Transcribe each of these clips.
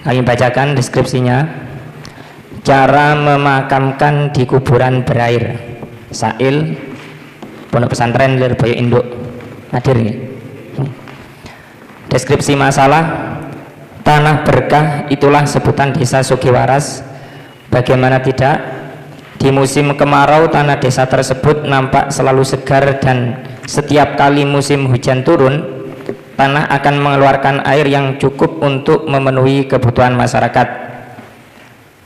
Kami bacakan deskripsinya. Cara memakamkan di kuburan berair. Sail Pondok Pesantren Lirboyo Induk hadir nih. Deskripsi masalah. Tanah berkah itulah sebutan desa Sugiwaras. Bagaimana tidak, di musim kemarau tanah desa tersebut nampak selalu segar, dan setiap kali musim hujan turun, tanah akan mengeluarkan air yang cukup untuk memenuhi kebutuhan masyarakat.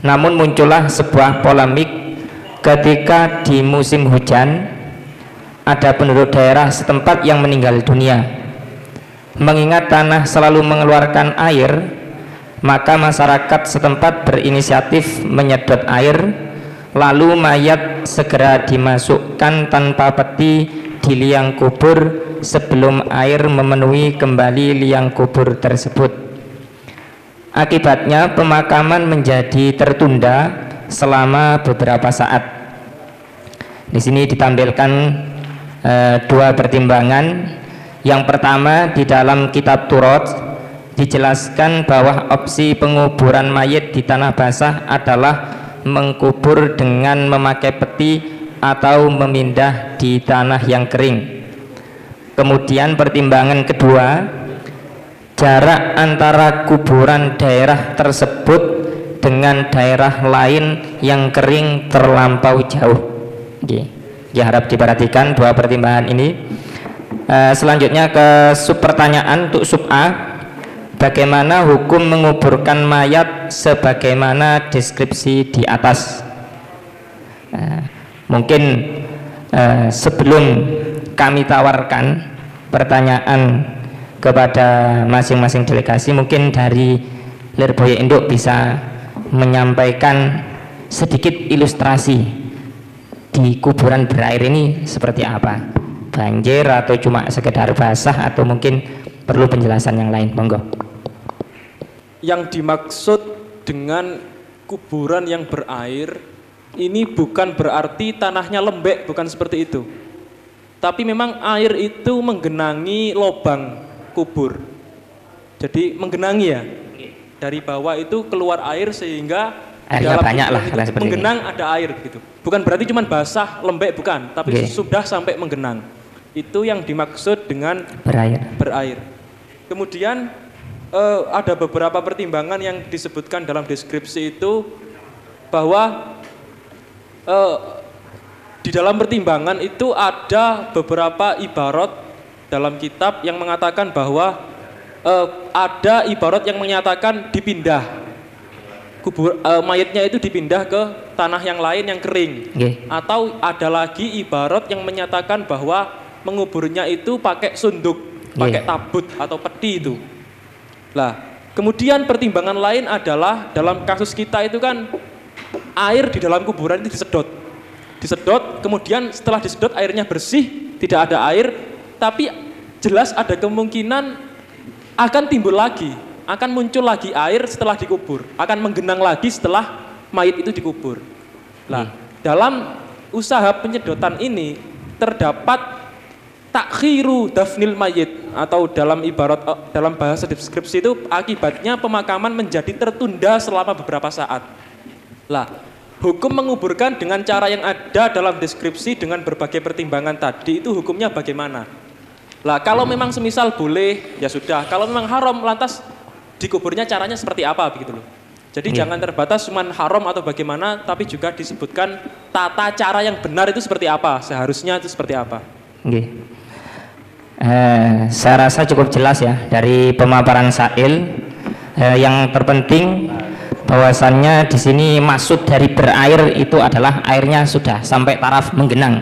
Namun muncullah sebuah polemik ketika di musim hujan ada penduduk daerah setempat yang meninggal dunia. Mengingat tanah selalu mengeluarkan air, maka masyarakat setempat berinisiatif menyedot air, lalu mayat segera dimasukkan tanpa peti di liang kubur sebelum air memenuhi kembali liang kubur tersebut. Akibatnya pemakaman menjadi tertunda selama beberapa saat. Di sini ditampilkan dua pertimbangan. Yang pertama, di dalam kitab Turat dijelaskan bahwa opsi penguburan mayit di tanah basah adalah mengkubur dengan memakai peti atau memindah di tanah yang kering. Kemudian pertimbangan kedua, jarak antara kuburan daerah tersebut dengan daerah lain yang kering terlampau jauh. Ya, harap diperhatikan dua pertimbangan ini. Selanjutnya ke sub pertanyaan untuk sub A. Bagaimana hukum menguburkan mayat sebagaimana deskripsi di atas? Mungkin sebelum kami tawarkan pertanyaan kepada masing-masing delegasi, mungkin dari Lirboyo Induk bisa menyampaikan sedikit ilustrasi di kuburan berair ini seperti apa? Banjir atau cuma sekedar basah, atau mungkin perlu penjelasan yang lain? Monggo. Yang dimaksud dengan kuburan yang berair ini bukan berarti tanahnya lembek, bukan seperti itu. Tapi memang air itu menggenangi lubang kubur. Jadi menggenangi ya. Dari bawah itu keluar air sehingga airnya banyak lah, menggenang ini. Ada air gitu. Bukan berarti cuma basah, lembek, bukan, tapi sudah sampai menggenang. Itu yang dimaksud dengan berair. Kemudian ada beberapa pertimbangan yang disebutkan dalam deskripsi itu, bahwa di dalam pertimbangan itu ada beberapa ibarat dalam kitab yang mengatakan bahwa ada ibarat yang menyatakan dipindah mayatnya itu dipindah ke tanah yang lain yang kering. Atau ada lagi ibarat yang menyatakan bahwa menguburnya itu pakai sunduk, pakai tabut atau peti itu. Nah, kemudian pertimbangan lain adalah dalam kasus kita itu kan air di dalam kuburan itu disedot, kemudian setelah disedot airnya bersih, tidak ada air, tapi jelas ada kemungkinan akan timbul lagi, akan muncul lagi air setelah dikubur, akan menggenang lagi setelah mayit itu dikubur. Nah, dalam usaha penyedotan ini terdapat takhiru dafnil mayit, atau dalam ibarat dalam bahasa deskripsi itu akibatnya pemakaman menjadi tertunda selama beberapa saat. Lah, hukum menguburkan dengan cara yang ada dalam deskripsi dengan berbagai pertimbangan tadi itu hukumnya bagaimana? Lah, kalau memang semisal boleh ya sudah, kalau memang haram lantas dikuburnya caranya seperti apa begitu loh. Jadi jangan terbatas cuman haram atau bagaimana, tapi juga disebutkan tata cara yang benar itu seperti apa, seharusnya itu seperti apa. Saya rasa cukup jelas ya dari pemaparan Sail. Yang terpenting bahwasannya di sini maksud dari berair itu adalah airnya sudah sampai taraf menggenang.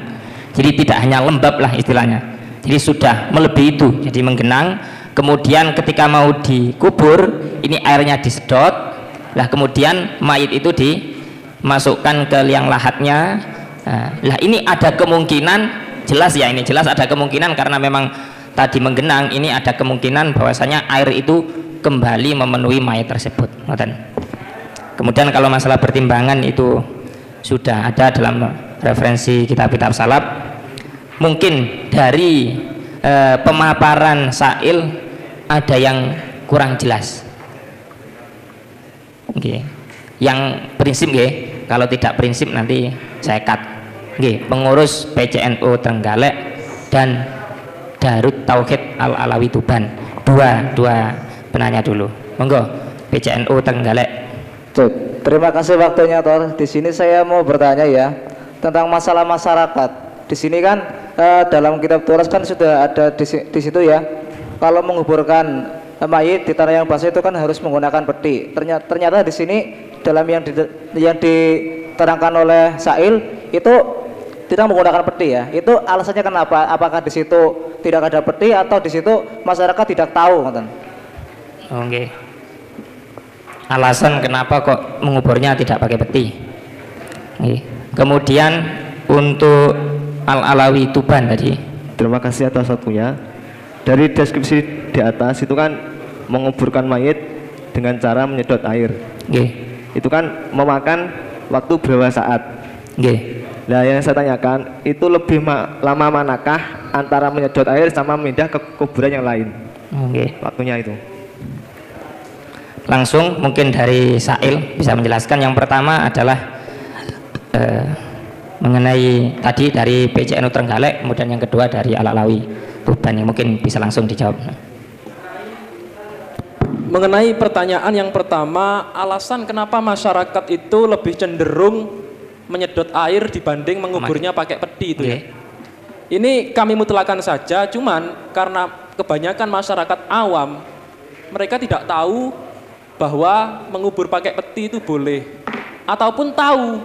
Jadi tidak hanya lembab lah istilahnya. Jadi sudah melebihi itu, jadi menggenang. Kemudian ketika mau dikubur, ini airnya disedot. Lah kemudian mayit itu dimasukkan ke liang lahatnya. Lah ini ada kemungkinan, jelas ya, ini jelas ada kemungkinan karena memang tadi menggenang, ini ada kemungkinan bahwasanya air itu kembali memenuhi mayat tersebut. Kemudian kalau masalah pertimbangan itu sudah ada dalam referensi kitab-kitab salaf. Mungkin dari pemaparan Sail ada yang kurang jelas. Nggih. Yang prinsip nggih, kalau tidak prinsip nanti saya cut. Nggih, pengurus PCNU Trenggalek dan Darut Tauhid Al Alawi Tuban. Dua penanya dulu. Monggo PCNU Trenggalek. Terima kasih waktunya, Tor. Di sini saya mau bertanya ya tentang masalah masyarakat. Di sini kan dalam kitab Turas kan sudah ada di situ ya. Kalau menguburkan mayit di tanah yang basah itu kan harus menggunakan peti. Ternyata di sini dalam yang diterangkan oleh Sail itu tidak menggunakan peti ya. Itu alasannya kenapa? Apakah di situ tidak ada peti atau di situ masyarakat tidak tahu, ngoten? Oke. Alasan kenapa kok menguburnya tidak pakai peti. Oke. Kemudian untuk Al Alawi Tuban tadi. Terima kasih atas waktunya. Dari deskripsi di atas itu kan menguburkan mayit dengan cara menyedot air. Oke. Itu kan memakan waktu berapa saat. Oke. Nah, yang saya tanyakan itu lebih lama manakah antara menyedot air sama pindah ke kuburan yang lain? Oke. Waktunya itu. Langsung mungkin dari Sail bisa menjelaskan. Yang pertama adalah mengenai tadi dari PCNU Trenggalek, kemudian yang kedua dari Al Alawi Tuban, yang mungkin bisa langsung dijawab. Mengenai pertanyaan yang pertama, alasan kenapa masyarakat itu lebih cenderung menyedot air dibanding menguburnya pakai peti itu ya. Ini kami mutlakan saja, cuman karena kebanyakan masyarakat awam mereka tidak tahu bahwa mengubur pakai peti itu boleh, ataupun tahu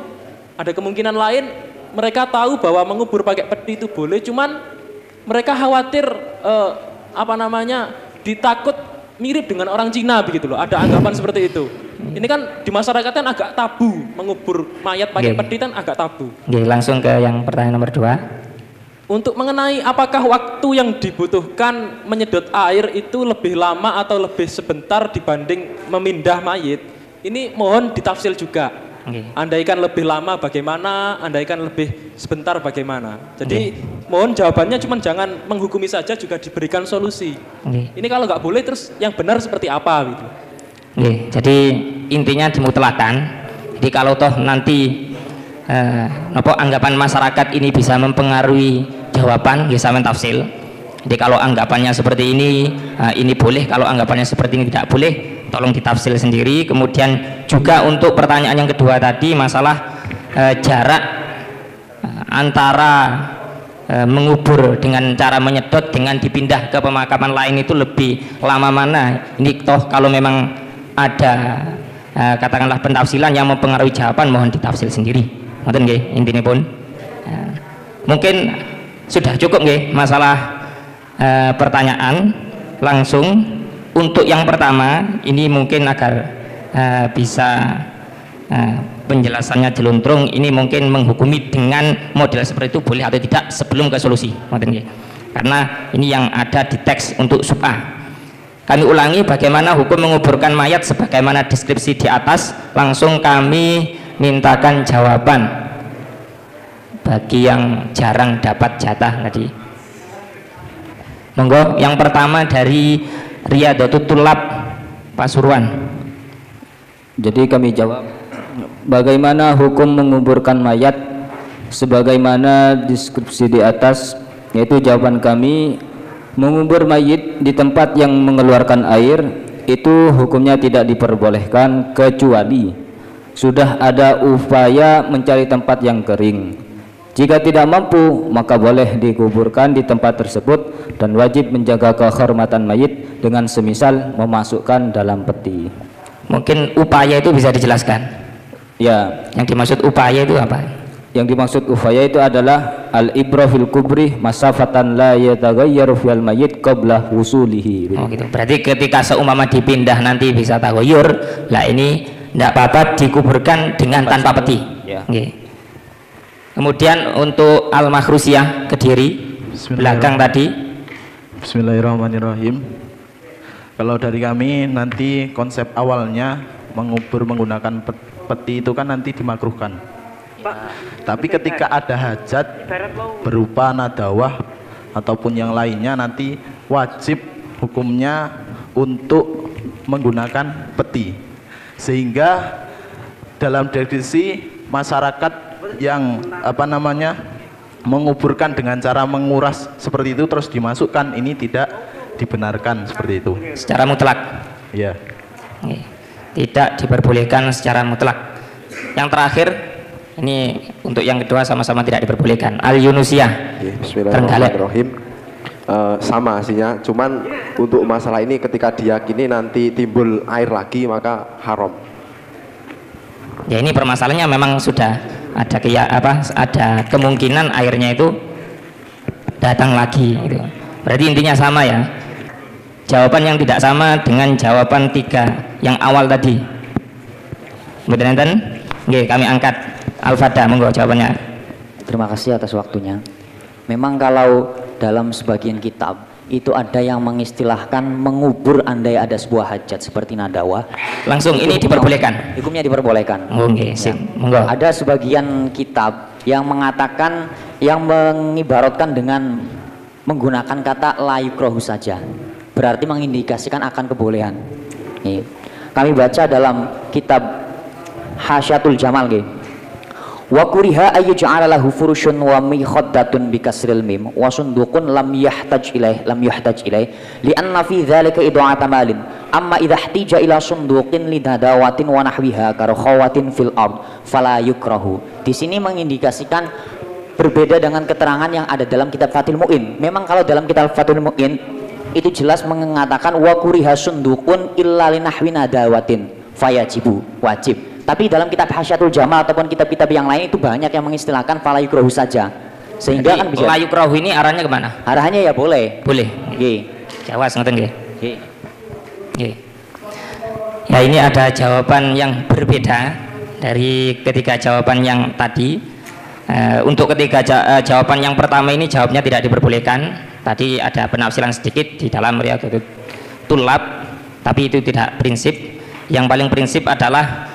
ada kemungkinan lain mereka tahu bahwa mengubur pakai peti itu boleh, cuman mereka khawatir ditakut mirip dengan orang Cina begitu loh, ada anggapan seperti itu. Ini kan di masyarakat kan agak tabu, mengubur mayat pakai peti kan agak tabu. Langsung ke yang pertanyaan nomor 2. Untuk mengenai apakah waktu yang dibutuhkan menyedot air itu lebih lama atau lebih sebentar dibanding memindah mayit, ini mohon ditafsir juga. Andaikan lebih lama bagaimana, andaikan lebih sebentar bagaimana. Jadi mohon jawabannya, cuman jangan menghukumi saja, juga diberikan solusi. Ini kalau nggak boleh terus yang benar seperti apa gitu. Jadi intinya dimutlakan. Jadi kalau toh nanti anggapan masyarakat ini bisa mempengaruhi jawaban, bisa mentafsil. Jadi kalau anggapannya seperti ini boleh, kalau anggapannya seperti ini tidak boleh, tolong ditafsil sendiri. Kemudian juga untuk pertanyaan yang kedua tadi, masalah jarak antara mengubur dengan cara menyedot dengan dipindah ke pemakaman lain itu lebih lama mana. Ini toh kalau memang ada katakanlah pentafsilan yang mempengaruhi jawaban, mohon ditafsil sendiri. Ngoten nggih intine pun. Mungkin sudah cukup nggih masalah pertanyaan. Langsung untuk yang pertama ini mungkin agar bisa penjelasannya jeluntrung, ini mungkin menghukumi dengan model seperti itu boleh atau tidak sebelum ke solusi. Ngoten nggih. Karena ini yang ada di teks untuk sub A. Kami ulangi bagaimana hukum menguburkan mayat sebagaimana deskripsi di atas. Langsung kami mintakan jawaban bagi yang jarang dapat jatah tadi. Monggo yang pertama dari Riyadatul Tulab Pasuruan. Jadi kami jawab, bagaimana hukum menguburkan mayat sebagaimana deskripsi di atas, yaitu jawaban kami, mengubur mayit di tempat yang mengeluarkan air itu hukumnya tidak diperbolehkan kecuali sudah ada upaya mencari tempat yang kering. Jika tidak mampu, maka boleh dikuburkan di tempat tersebut dan wajib menjaga kehormatan mayit dengan semisal memasukkan dalam peti. Mungkin upaya itu bisa dijelaskan. Ya, yang dimaksud upaya itu apa? Yang dimaksud upaya itu adalah al-ibrah fil kubri masafatan la yataghayyaru fil mayyit qabla wusulihi. Oh gitu. Berarti ketika seumpama dipindah nanti bisa taghayyur, lah ini tidak apa-apa dikuburkan dengan tanpa peti. Ya. Okay. Kemudian untuk Al-Makhrusiyah Kediri belakang tadi. Bismillahirrahmanirrahim. Kalau dari kami nanti konsep awalnya mengubur menggunakan peti itu kan nanti dimakruhkan. Tapi ketika ada hajat berupa nadawah ataupun yang lainnya nanti wajib hukumnya untuk menggunakan peti. sehingga dalam definisi masyarakat yang menguburkan dengan cara menguras seperti itu terus dimasukkan, ini tidak dibenarkan seperti itu secara mutlak. Ya. Tidak diperbolehkan secara mutlak. Yang terakhir ini untuk yang kedua sama-sama tidak diperbolehkan. Al-Yunusiyah. Bismillahirrahmanirrahim. Sama hasilnya, cuman untuk masalah ini ketika diyakini nanti timbul air lagi maka haram. Ya, ini permasalahannya memang sudah ada ada kemungkinan airnya itu datang lagi gitu. Berarti intinya sama ya. Jawaban yang tidak sama dengan jawaban 3 yang awal tadi. Betul enten? Nggih, kami angkat Al-Fada, monggo jawabannya. Terima kasih atas waktunya. Memang kalau dalam sebagian kitab itu ada yang mengistilahkan mengubur andai ada sebuah hajat seperti nadawah. Langsung ini diperbolehkan. Hukumnya diperbolehkan. Oke, sip. Monggo. Ada sebagian kitab yang mengatakan, yang mengibaratkan dengan menggunakan kata la yukrahu saja. Berarti mengindikasikan akan kebolehan. Nih, kami baca dalam kitab Hasyatul Jamal nggih. Wa kuriha ayyuj'ala lahu furushun wa mikhaddatun bi kasril mim wa sunduqun lam yahtaj ilaih li anna fi dzalika id'ata malin amma idza ihtija ila sunduqin lidadawatin wa nahwiha karkhawatin fil ard fala yukrahu. Di sini mengindikasikan berbeda dengan keterangan yang ada dalam kitab Fathul Mu'in. Memang kalau dalam kitab Fathul Mu'in itu jelas mengatakan wa kuriha sunduqun illa linahwi nadawatin fayajibu, wajib. Tapi dalam kitab Hasyatul Jamal ataupun kitab-kitab yang lain itu banyak yang mengistilahkan fala yukrahu saja. Sehingga kan bisa la yukrahu ini arahnya kemana? Arahnya ya boleh. Boleh. Nggih. Jawas ngoten nggih. Nggih. Nggih. Ya, ini ada jawaban yang berbeda dari ketiga jawaban yang tadi. Untuk ketiga jawaban yang pertama ini jawabnya tidak diperbolehkan. Tadi ada penafsiran sedikit di dalam Riyadhut Tulab, tapi itu tidak prinsip. Yang paling prinsip adalah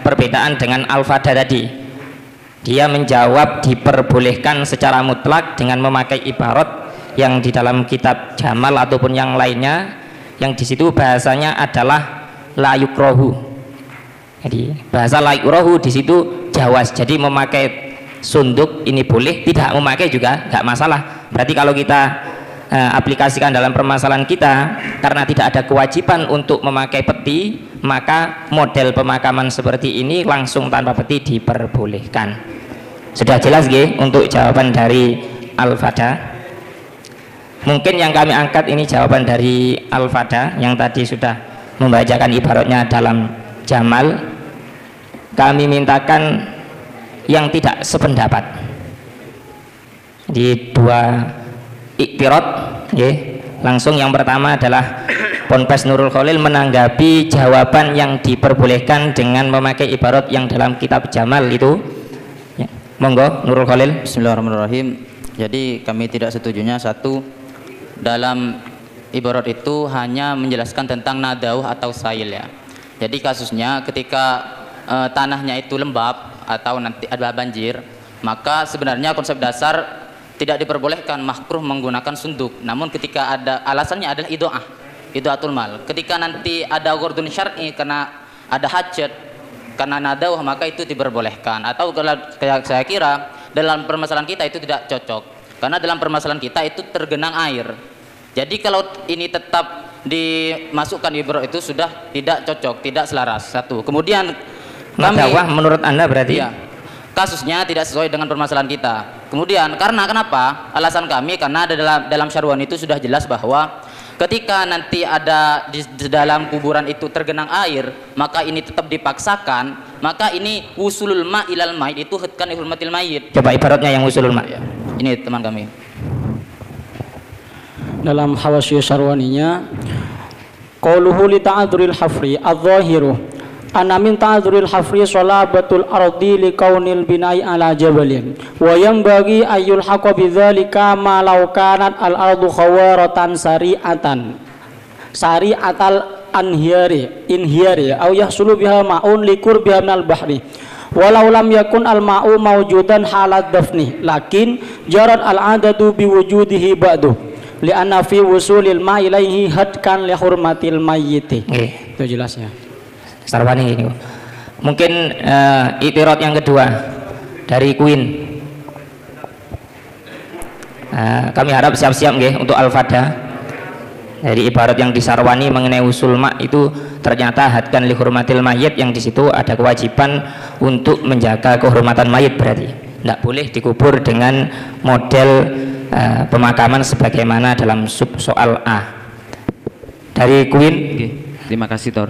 perbedaan dengan Al-Fada tadi. Dia menjawab diperbolehkan secara mutlak dengan memakai ibarat yang di dalam kitab Jamal ataupun yang lainnya, yang di situ bahasanya adalah la yukrahu. Jadi bahasa la yukrahu di situ jawas. Jadi memakai sunduk ini boleh, tidak memakai juga nggak masalah. Berarti kalau kita aplikasikan dalam permasalahan kita, karena tidak ada kewajiban untuk memakai peti, maka model pemakaman seperti ini langsung tanpa peti diperbolehkan. Sudah jelas nggih untuk jawaban dari Al-Fada? Mungkin yang kami angkat ini jawaban dari Al-Fada yang tadi sudah membacakan ibaratnya dalam Jamal. Kami mintakan yang tidak sependapat di 2 iktirad, langsung yang pertama adalah Ponpes Nurul Khalil menanggapi jawaban yang diperbolehkan dengan memakai ibarat yang dalam kitab Jamal itu. Ya, monggo Nurul Khalil. Bismillahirrahmanirrahim. Jadi kami tidak setujunya, satu, dalam ibarat itu hanya menjelaskan tentang nadauh atau sail ya. Jadi kasusnya ketika tanahnya itu lembab atau nanti ada banjir, maka sebenarnya konsep dasar tidak diperbolehkan, makruh menggunakan sunduk. Namun ketika ada alasannya adalah idaatul mal. Ketika nanti ada ghardun syar'i karena ada hajat, karena nadawah, maka itu diperbolehkan. Atau kalau saya kira dalam permasalahan kita itu tidak cocok, karena dalam permasalahan kita itu tergenang air. Jadi kalau ini tetap dimasukkan di ibarat itu sudah tidak cocok, tidak selaras. Satu. Kemudian nadawah menurut Anda berarti ya, kasusnya tidak sesuai dengan permasalahan kita. Kemudian karena kenapa? Alasan kami karena dalam syarwan itu sudah jelas bahwa ketika nanti ada di dalam kuburan itu tergenang air, maka ini tetap dipaksakan, maka ini wusulul ma ilal mayit itu hutkan ihurmatil mayit. Coba ibaratnya yang wusulul ma. Ya. Ini teman kami. Dalam Hawasyi Syarwaninya, qauluhu li ta'adzuril hafri adz-dzahiru ana min ta'adzuril hafri salabatul ardi li kaunil bina'i ala jabalin wa yanbaghi ayyul haqa bidzalika ma law kanat al ardu khawaratan sari'atal inhiyari aw yahsulu biha ma'un likur biha minal bahri walau lam yakun al ma'u mawjudan halat dafni lakin jarat al adadu biwujudihi ba'du li'anna fi wusulil ma ilaihi hadkan li hurmatil mayyiti. Itu jelasnya. Sarwani ini. Mungkin itirot yang kedua dari Queen. Kami harap siap-siap nggih untuk Al-Fada. Jadi ibarat yang disarwani mengenai usul mak itu ternyata hadkan li hurmatil mayit, yang di situ ada kewajiban untuk menjaga kehormatan mayit, berarti tidak boleh dikubur dengan model pemakaman sebagaimana dalam sub soal A. Dari Queen. Oke, terima kasih Tor.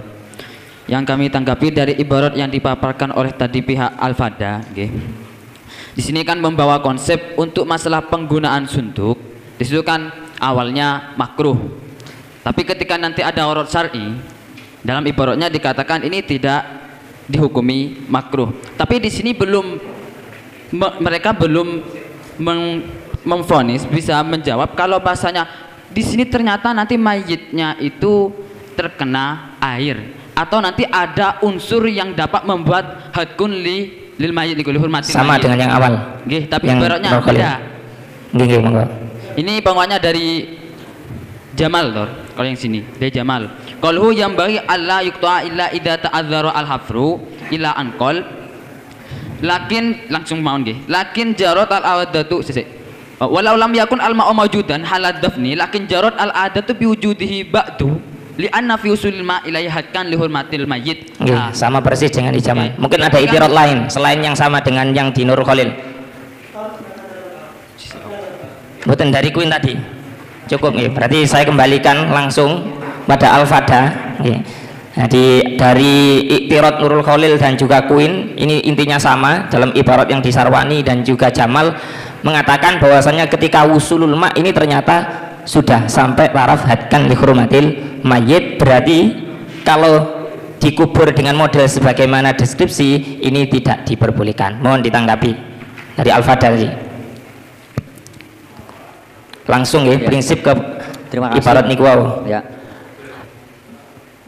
Yang kami tanggapi dari ibarat yang dipaparkan oleh tadi pihak Al-Fada, di sini kan membawa konsep untuk masalah penggunaan suntuk. Di situ kan awalnya makruh. Tapi ketika nanti ada urut syar'i, dalam ibaratnya dikatakan ini tidak dihukumi makruh. Tapi di sini mereka belum memvonis bisa menjawab kalau bahasanya di sini ternyata nanti mayitnya itu terkena air atau nanti ada unsur yang dapat membuat hadkun lil mayit dihormati. Sama mayit dengan yang awal. Nggih, tapi ibaratnya beda. Nggih, monggo. Ini penguatnya dari Jamal Tor. Kalau yang sini dari Jamal. Qalhu yang bagi Allah yuqta'a illa idza ta'adzara al-hafru ila anqal. Lakin langsung mau nggih. Lakin jarat al-awadatu sisik. Walau lam yakun al-ma'u mawjudan halad dafni lakin jarat al-adatu bi wujudihi ba'du li anna fi usulil ma ilayhi hadkan li hurmatil mayyit. Nah, sama persis dengan di Jamal. Mungkin ada itirat lain selain yang sama dengan yang di Nurul Khalil. Bukan dari Queen tadi. Cukup ya, berarti saya kembalikan langsung pada Al-Fada ya. Jadi dari Iktirat Nurul Khalil dan juga Queen ini intinya sama dalam ibarat yang disarwani dan juga Jamal mengatakan bahwasanya ketika usulul ma ini ternyata sudah sampai taraf hadkan li hurmatil mayit, berarti kalau dikubur dengan model sebagaimana deskripsi ini tidak diperbolehkan. Mohon ditanggapi dari Al-Fada tadi. Langsung ya, prinsip ke ibarat niku wau. Ya.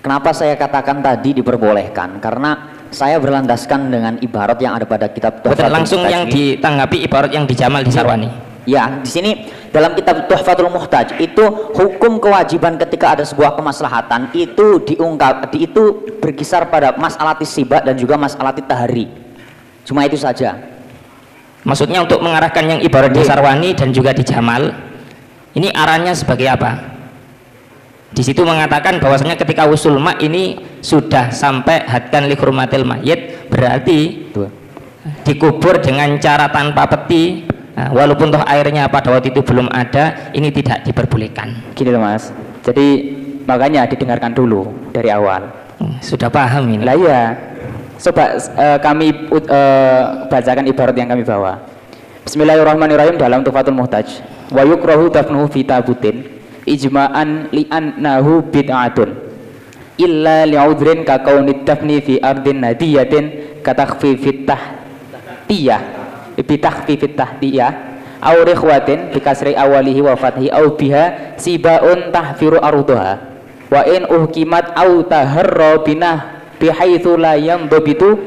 Kenapa saya katakan tadi diperbolehkan? Karena saya berlandaskan dengan ibarat yang ada pada kitab Tuhfatul Muhtaj. Langsung yang ditanggapi ibarat yang di Jamal di Sarwani. Ya, di sini dalam kitab Tuhfatul Muhtaj itu hukum kewajiban ketika ada sebuah kemaslahatan itu diungkap, itu berkisar pada mas'alatis sibat dan juga mas'alatit tahari. Cuma itu saja. Maksudnya untuk mengarahkan yang ibarat di Sarwani dan juga di Jamal. Ini arahnya sebagai apa? Di situ mengatakan bahwasanya ketika usul ma ini sudah sampai hadkan li hurmatil mayit, berarti dikubur dengan cara tanpa peti, nah, walaupun toh airnya pada waktu itu belum ada, ini tidak diperbolehkan. Gini loh Mas. Jadi makanya didengarkan dulu dari awal. Sudah paham ini? Lah iya. Coba kami bacakan ibarat yang kami bawa. Bismillahirrahmanirrahim dalam Tuhfatul Muhtaj. Wa yukrahu dafnuhu fi tabutin ijma'an li'annahu bid'atun illa li'udhrin ka kaunid dafni fi ardin nadiyatin katakhfifit tahtiyah bitakhfifit tahtiyah aw rikhwatin bikasri awalihi wa fathi aw biha sibaun tahfiru arduha wa in uhkimat aw taharra binah bihaitsu la yandabitu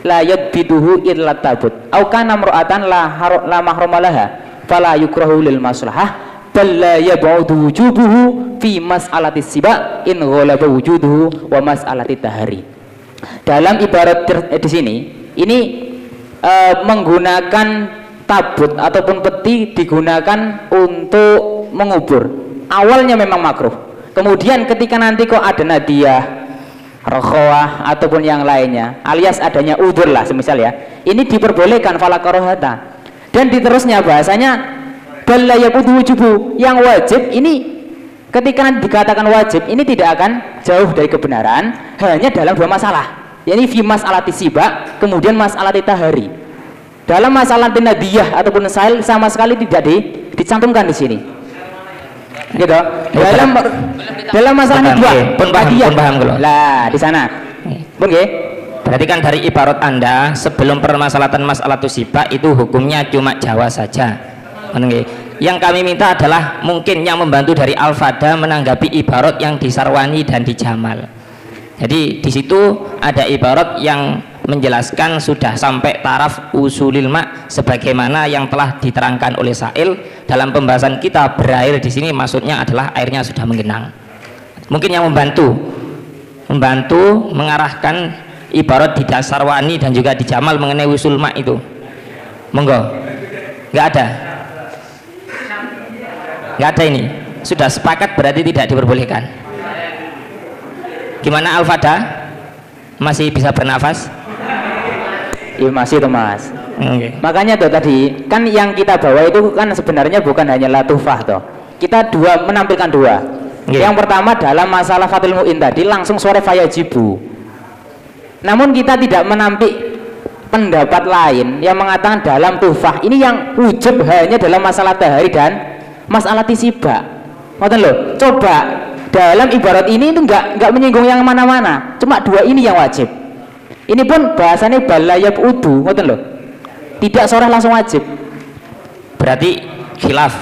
la yadbiduhu illa tabut aw kana mar'atan la mahrumalaha fala yukrahu lil maslahah bal la yab'udu wujubuhu fi mas'alati siba in ghalaba wujuduhu wa mas'alati tahari. Dalam ibarat di sini ini menggunakan tabut ataupun peti digunakan untuk mengubur. Awalnya memang makruh. Kemudian ketika nanti kok ada nadiyah, rokhawah ataupun yang lainnya, alias adanya udzur lah semisal ya, ini diperbolehkan fala karohata. Dan diterusnya bahasanya bal la yaqudu wujubu, yang wajib ini ketika dikatakan wajib ini tidak akan jauh dari kebenaran, hanya dalam dua masalah, yakni fi mas'alati siba kemudian mas'alati tahari. Dalam masalah nadiyah ataupun sail sama sekali tidak dicantumkan di sini. Gitu. Dalam masalah dua pun paham kalau. Lah di sana. Pun nggih. Berarti kan dari ibarat Anda sebelum permasalahan masalah siba itu hukumnya cuma Jawa saja. Yang kami minta adalah mungkin yang membantu dari Al-Fada menanggapi ibarat yang di Sarwani dan di Jamal. Jadi di situ ada ibarat yang menjelaskan sudah sampai taraf usulil ma sebagaimana yang telah diterangkan oleh Sa'il dalam pembahasan kita. Berair di sini maksudnya adalah airnya sudah menggenang. Mungkin yang membantu membantu mengarahkan ibarat di Dasarwani dan juga di Jamal mengenai usul ma itu? Monggo. Nggak ada. Nggak ada ini. Sudah sepakat berarti tidak diperbolehkan. Gimana Al-Fada? Masih bisa bernafas? Iya masih tuh Mas. Okay. Makanya tuh tadi kan yang kita bawa itu kan sebenarnya bukan hanya latufah toh. Kita menampilkan dua. Okay. Yang pertama dalam masalah Fathul Mu'in tadi langsung sore fayajibu. Namun kita tidak menampik pendapat lain yang mengatakan dalam tufah ini yang wujub hanya dalam masalah tahari dan masalah tisiba. Ngoten loh. Coba dalam ibarat ini itu enggak menyinggung yang mana-mana, cuma dua ini yang wajib. Ini pun bahasanya balayab udu, ngoten loh. Tidak sore langsung wajib. Berarti khilaf.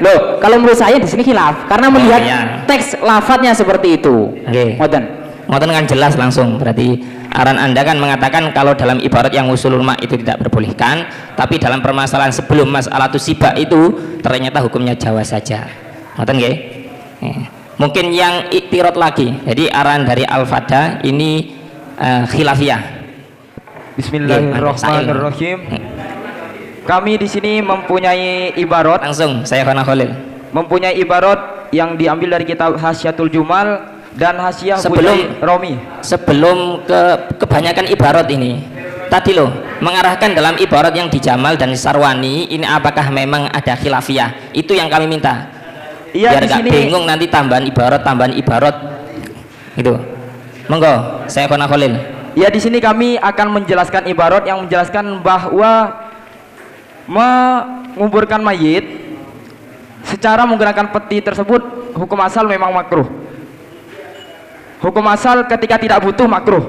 Loh, kalau menurut saya di sini khilaf karena melihat teks lafadznya seperti itu. Ngoten. Ngoten kan jelas langsung. Berarti aran Anda kan mengatakan kalau dalam ibarat yang usulul ma itu tidak diperbolehkan, tapi dalam permasalahan sebelum mas'alatus siba itu ternyata hukumnya jawaz saja. Ngoten nggih? Mungkin yang iktirot lagi. Jadi arahan dari Al-Fada ini khilafiyah. Bismillahirrahmanirrahim. Kami di sini mempunyai ibarat. Langsung saya Khana Khalil. Mempunyai ibarat yang diambil dari kitab Hasyatul Jumal dan Hasyah Bujai Romi. Sebelum kebanyakan ibarat ini tadi loh mengarahkan dalam ibarat yang di Jamal dan Sarwani ini apakah memang ada khilafiyah? Itu yang kami minta. Iya, biar gak bingung nanti tambahan ibarat itu. Monggo saya Khana Khalil. Ya, di sini kami akan menjelaskan ibarat yang menjelaskan bahwa menguburkan mayit secara menggunakan peti tersebut hukum asal memang makruh. Hukum asal ketika tidak butuh makruh.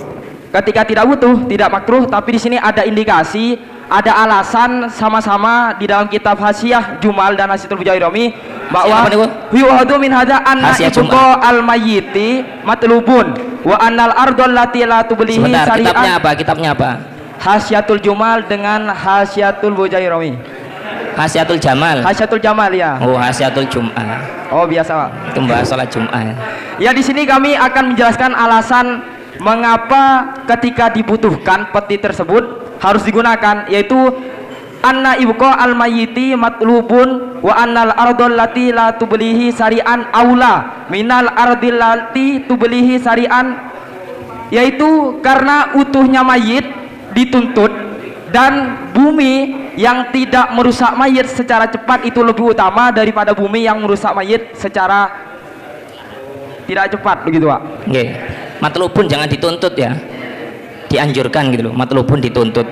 Ketika tidak butuh tidak makruh, tapi di sini ada indikasi, ada alasan sama-sama di dalam kitab Hasyah Jumal dan Hasyatul Bujai Romi bahwa yuhadu min hadza anna ibqa al mayyiti matlubun wa annal ardul lati la tublihi syari'an. Kitabnya apa? Hasyatul Jumal dengan Hasyatul Bujai Romi. Hasyatul Jamal. Hasyatul Jamal ya. Oh, Hasyatul Jum'ah. Oh, biasa Pak. Itu bahas salat Jum'ah. Ya, di sini kami akan menjelaskan alasan mengapa ketika dibutuhkan peti tersebut harus digunakan, yaitu anna ibqa al mayyiti matlubun wa annal ardul lati la tublihi syari'an aula minal ardil lati tublihi syari'an, yaitu karena utuhnya mayit dituntut dan bumi yang tidak merusak mayit secara cepat itu lebih utama daripada bumi yang merusak mayit secara tidak cepat, begitu Pak. Nggih. Matlubun jangan dituntut ya. Dianjurkan gitu loh. Matlubun dituntut.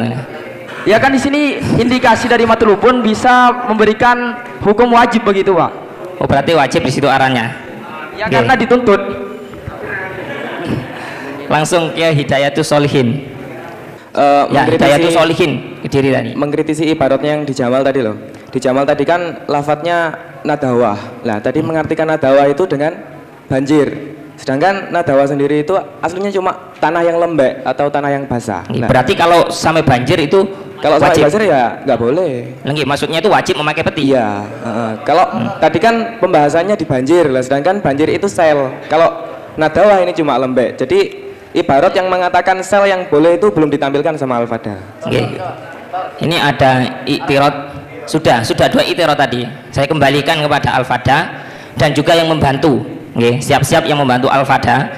Ya kan di sini indikasi dari matlubun bisa memberikan hukum wajib, begitu Pak. Oh, berarti wajib di situ arahnya. Ya karena dituntut. Langsung ke Hidayatus Sholihin. Hidayatus Sholihin Kediri tadi. Mengkritisi ibaratnya yang di Jamal tadi loh. Di Jamal tadi kan lafadznya nadawah. Nah, tadi mengartikan nadawah itu dengan banjir. Sedangkan nadawa sendiri itu aslinya cuma tanah yang lembek atau tanah yang basah. Nah, berarti kalau sampai banjir itu kalau sampai banjir ya nggak boleh. Lagi maksudnya itu wajib memakai peti. Iya. Kalau tadi kan pembahasannya di banjir lah, sedangkan banjir itu sel. Kalau nadawa ini cuma lembek. Jadi ibarat yang mengatakan sel yang boleh itu belum ditampilkan sama Al-Fada. Ini ada iktirot, sudah dua iktirot tadi. Saya kembalikan kepada Al-Fada dan juga yang membantu. Siap-siap yang membantu Al-Fada.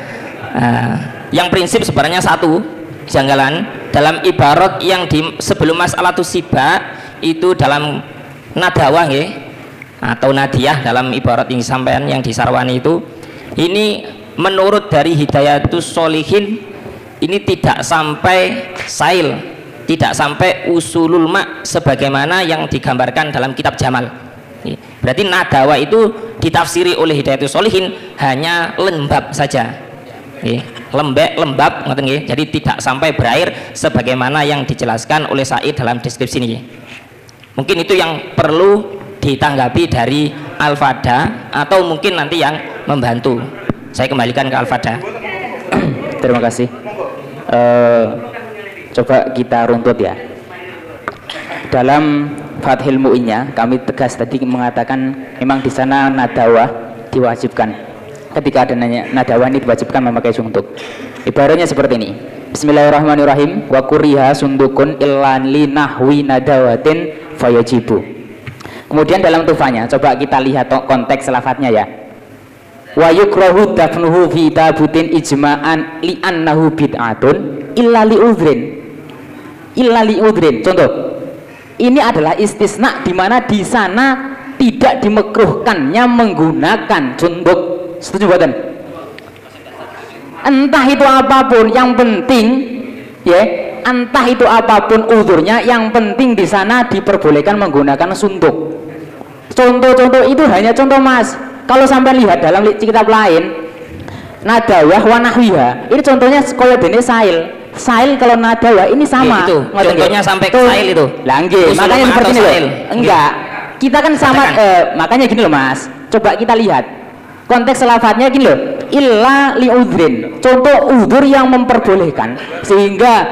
Yang prinsip sebenarnya satu janggalan dalam ibarat yang di sebelum mas'alatus siba itu dalam nadawah atau nadiyah dalam ibarat yang disampaikan yang di Sarwani itu, ini menurut dari Hidayatus Sholihin ini tidak sampai sail, tidak sampai usulul ma sebagaimana yang digambarkan dalam kitab Jamal. Berarti nadawa itu ditafsiri oleh Hidayatus Sholihin hanya lembab saja, lembab, jadi tidak sampai berair sebagaimana yang dijelaskan oleh Said dalam deskripsi ini. Mungkin itu yang perlu ditanggapi dari Al-Fada atau mungkin nanti yang membantu. Saya kembalikan ke Al-Fada. Terima kasih. Coba kita runtut ya. Dalam Fathul Mu'innya kami tegas tadi mengatakan memang di sana nadawah diwajibkan. ketika ada nadawah ini diwajibkan memakai sunduk. Ibaratnya seperti ini. Bismillahirrahmanirrahim. Wa kuriha sundukun illan li nahwi nadawatin fayajibu. Kemudian dalam tufanya, coba kita lihat konteks lafadznya ya. Wa yukrahu dafnuhu fi tabutin ijma'an li annahu bid'atun illa li udhrin. Illa li udhrin. Contoh. Ini adalah istisna di mana di sana tidak dimekruhkannya menggunakan sunduk. Setuju buatan? Entah itu apapun, yang penting ya, entah itu apapun uzurnya, yang penting di sana diperbolehkan menggunakan sunduk. Contoh-contoh itu hanya contoh mas. Kalau sampai lihat dalam kitab lain, nadawah wa nahwiha, ini contohnya sekolah dene sail. Sail kalau nadawah ini sama. Itu contohnya sampai ke sail itu. Langge, makanya seperti ini loh. Enggak. Kita kan sama makanya gini loh mas. Coba kita lihat konteks lafadznya gini loh. Illa li udhrin. Contoh udzur yang memperbolehkan sehingga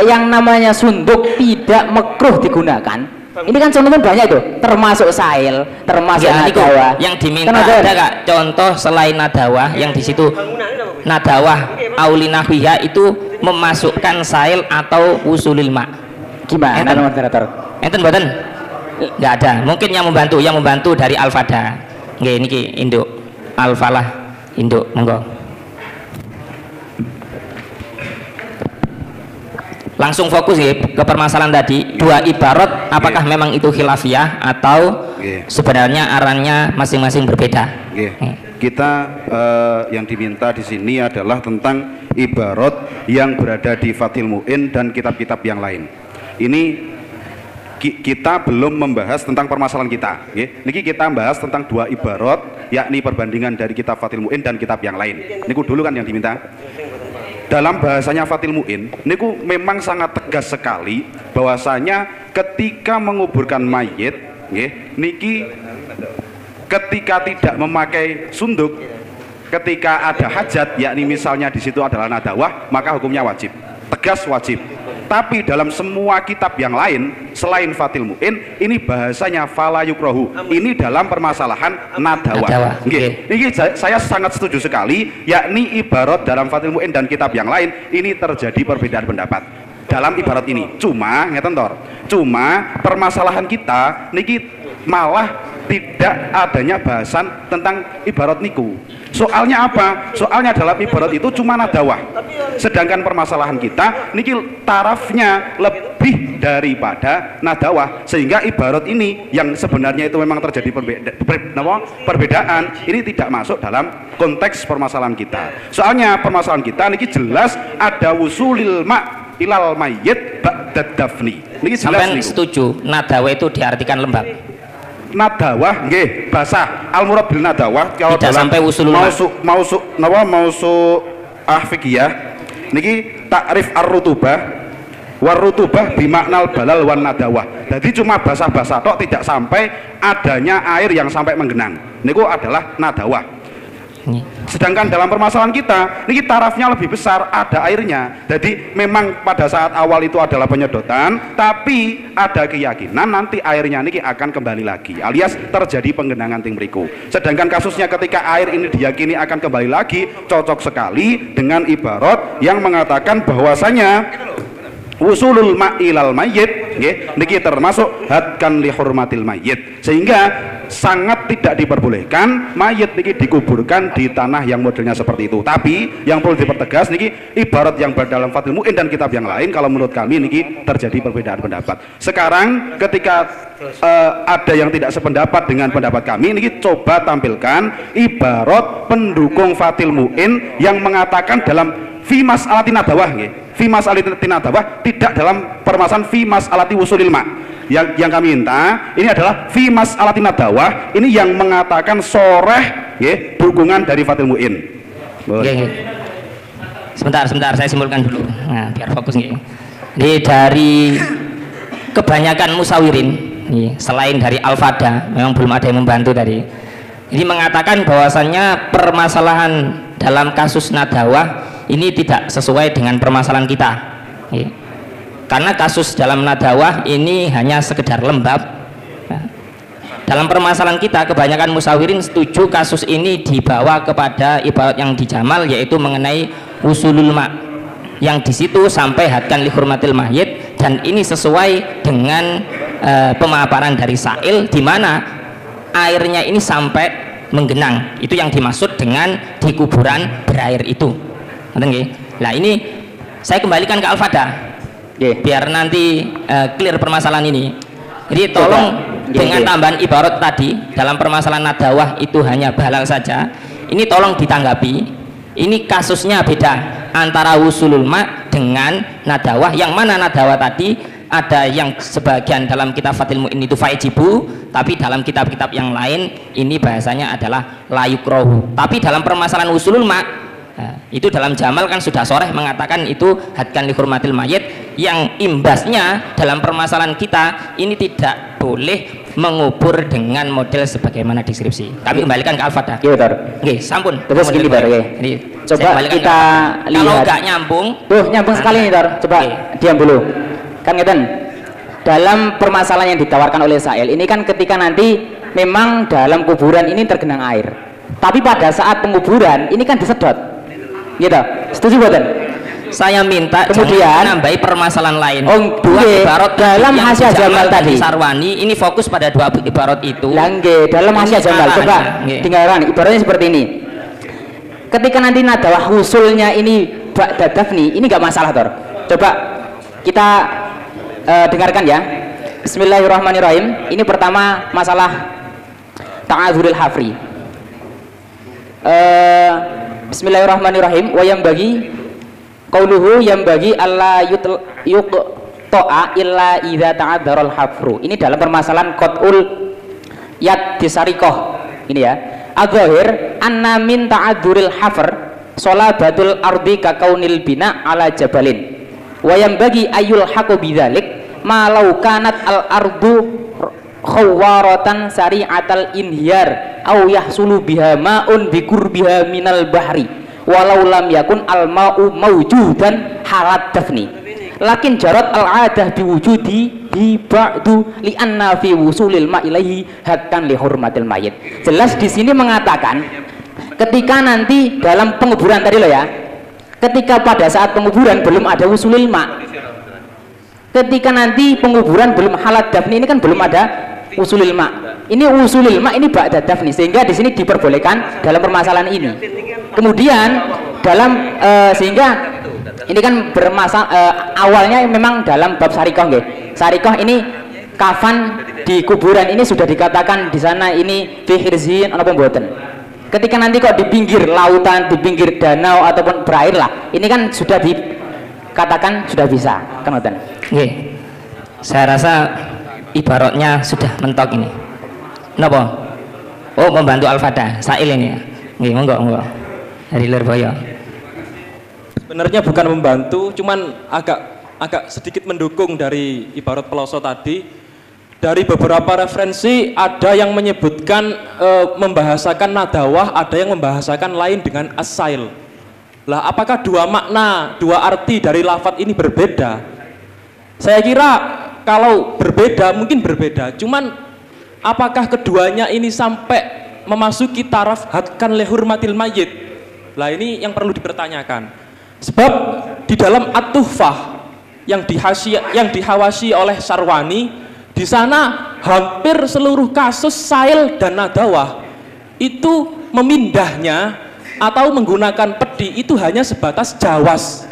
yang namanya sunduk tidak makruh digunakan. Ini kan contohnya banyak itu, termasuk sail, termasuk ya, nadawah. Yang diminta ada kak contoh selain nadawah yang di situ nadawah aulinahwiha itu memasukkan sail atau usulil ma. Gimana moderator? Enten mboten? Enggak ada. Mungkin yang membantu dari Al-Fada. Nggih niki induk Al-Falah induk monggo. Langsung fokus ya ke permasalahan tadi, dua ibarat apakah memang itu khilafiyah atau sebenarnya arahnya masing-masing berbeda. Kita yang diminta di sini adalah tentang ibarat yang berada di Fathil Mu'in dan kitab-kitab yang lain. Ini kita belum membahas tentang permasalahan kita. Niki kita membahas tentang dua ibarat, yakni perbandingan dari kitab Fathil Mu'in dan kitab yang lain. Niku dulu kan yang diminta. Dalam bahasanya Fathil Mu'in, niku memang sangat tegas sekali bahwasanya ketika menguburkan mayit, niki ketika tidak memakai sunduk, ketika ada hajat, yakni misalnya di situ adalah nadawah, maka hukumnya wajib, tegas wajib. Tapi dalam semua kitab yang lain selain Fathil Mu'in, ini bahasanya fala yukrohu. Ini dalam permasalahan nadawah. Ini saya sangat setuju sekali, yakni ibarat dalam Fathil Mu'in dan kitab yang lain ini terjadi perbedaan pendapat dalam ibarat ini. Cuma ngeten tor, cuma permasalahan kita niki malah tidak adanya bahasan tentang ibarat niku. Soalnya apa? Soalnya dalam ibarat itu cuma nadawah. Sedangkan permasalahan kita niki tarafnya lebih daripada nadawah, sehingga ibarat ini yang sebenarnya itu memang terjadi perbedaan ini tidak masuk dalam konteks permasalahan kita. Soalnya permasalahan kita niki jelas ada wusulil ma ilal mayyit ba'dad dafni. Niki jelas niku. Setuju, nadawah itu diartikan lembab. Nadawah nggih basah al-murad bil nadawah kalau tidak dalam sampai usulul mausu ahfikiyah niki takrif ar-rutubah war-rutubah bimaknal balal wan nadawah. Jadi cuma basah-basah tok, tidak sampai adanya air yang sampai menggenang. Niku adalah nadawah. Sedangkan dalam permasalahan kita niki tarafnya lebih besar, ada airnya. Jadi memang pada saat awal itu adalah penyedotan, tapi ada keyakinan nanti airnya niki akan kembali lagi, alias terjadi penggenangan ting mriku. Sedangkan kasusnya ketika air ini diyakini akan kembali lagi, cocok sekali dengan ibarat yang mengatakan bahwasanya usulul ma'ilal mayyit niki termasuk hadkan li hurmatil mayyit, sehingga sangat tidak diperbolehkan mayit niki dikuburkan di tanah yang modelnya seperti itu. Tapi yang perlu dipertegas niki ibarat yang dalam Fathil Mu'in dan kitab yang lain, kalau menurut kami niki terjadi perbedaan pendapat. Sekarang ketika ada yang tidak sependapat dengan pendapat kami, niki coba tampilkan ibarat pendukung Fathil Mu'in yang mengatakan dalam fi mas'alati nadawah fi mas'alati nadawah, tidak dalam permasalahan fi mas'alati wusulil ma. Yang kami minta ini adalah fi mas'alati nadawah, ini yang mengatakan soreh dukungan dari Fathil Mu'in. Sebentar saya simpulkan dulu. Nah, biar fokus nih. Ini dari kebanyakan musawirin selain dari Al-Fada, memang belum ada yang membantu tadi. Ini mengatakan bahwasannya permasalahan dalam kasus nadawah ini tidak sesuai dengan permasalahan kita. Karena kasus dalam nadawah ini hanya sekedar lembab. dalam permasalahan kita kebanyakan musawirin setuju kasus ini dibawa kepada ibarat yang dijamal, yaitu mengenai usulul ma, yang di situ sampai hadkan li hurmatil mayyit, dan ini sesuai dengan pemaparan dari Sa'il di mana airnya ini sampai menggenang. Itu yang dimaksud dengan di kuburan berair itu. Nah ini saya kembalikan ke Al-Fada biar nanti clear permasalahan ini. Jadi tolong dengan tambahan ibarat tadi dalam permasalahan nadawah itu hanya halal saja, ini tolong ditanggapi. Ini kasusnya beda antara usulul ma dengan nadawah. Yang mana nadawah tadi ada yang sebagian dalam kitab Fathul Mu'in itu fa'ijibu, tapi dalam kitab-kitab yang lain ini bahasanya adalah layukrohu. Tapi dalam permasalahan usulul ma, itu dalam Jamal kan sudah soreh mengatakan itu hadkan li hurmatil mayyit, yang imbasnya dalam permasalahan kita ini tidak boleh mengubur dengan model sebagaimana deskripsi. Kami kembalikan ke Al-Fada. Oke, sampun. Terus gini Tor, coba kita lihat. Kalau nggak nyambung, nyambung sekali nih Tor. Coba diam dulu. Kan ngeten. Dalam permasalahan yang ditawarkan oleh Sa'il ini kan ketika nanti memang dalam kuburan ini tergenang air. Tapi pada saat penguburan ini kan disedot. Gitu, setuju buatan? Saya minta kemudian nambahi permasalahan lain. Dua ibarat dalam Hasya Jamal tadi. Sarwani ini fokus pada dua ibarat itu. Dalam Hasya Jamal coba tinggalkan ibaratnya seperti ini. Ketika nanti nadawah usulnya ini ba'da dafni, ini nggak masalah Tor. Coba kita dengarkan ya. Bismillahirrahmanirrahim. Ini pertama masalah ta'adzuril hafri. Bismillahirrahmanirrahim. Wa yang bagi qauluhu yang bagi alla yuqta'a illa idza ta'adzarul hafru. Ini dalam permasalahan qat'ul yad disarikoh. Ini ya. Adzahir anna min ta'adzuril hafr salabatul ardi ka kaunil bina ala jabalin. Wa yang bagi ayul haqu bidzalik ma law kanat al ardu khawaratan sari'atal inhiyar au yahsulu biha ma'un bikurbiha minal bahri walau lam yakun al ma'u mawjudan halat dafni lakin jarat al adah biwujudi bi ba'du li anna fi wusulil ma ilaihi hakkan li hurmatil mayit. Jelas di sini mengatakan ketika nanti dalam penguburan tadi loh ya, ketika pada saat penguburan belum ada wusulil ma, ketika nanti penguburan belum halat dafni, ini kan belum ada usulil ma. Ini usulil ma ini ba'da dafni, sehingga di sini diperbolehkan dalam permasalahan ini. Kemudian dalam sehingga ini kan awalnya memang dalam bab sarikoh nggih. Sarikoh ini kafan di kuburan ini sudah dikatakan di sana ini fi hirzin apa mboten. Ketika nanti kok di pinggir lautan, di pinggir danau ataupun berair lah, ini kan sudah dikatakan sudah bisa, kan mboten. Nggih. Saya rasa ibaratnya sudah mentok ini. Napa? Oh, membantu Al-Fada, Sa'il ini ya. Nggih, monggo. Dari Lirboyo. Sebenarnya bukan membantu, cuman agak sedikit mendukung dari ibarat peloso tadi. Dari beberapa referensi ada yang menyebutkan membahasakan nadawah, ada yang membahasakan lain dengan asail. Lah, apakah dua makna, dua arti dari lafadz ini berbeda? Saya kira kalau berbeda mungkin berbeda, cuman apakah keduanya ini sampai memasuki taraf hadkan lehurmatil mayyit? Lah ini yang perlu dipertanyakan. Sebab di dalam At-Tuhfah yang dihawasi oleh Sarwani, di sana hampir seluruh kasus sail dan nadawah itu memindahnya atau menggunakan pedi itu hanya sebatas jawaz,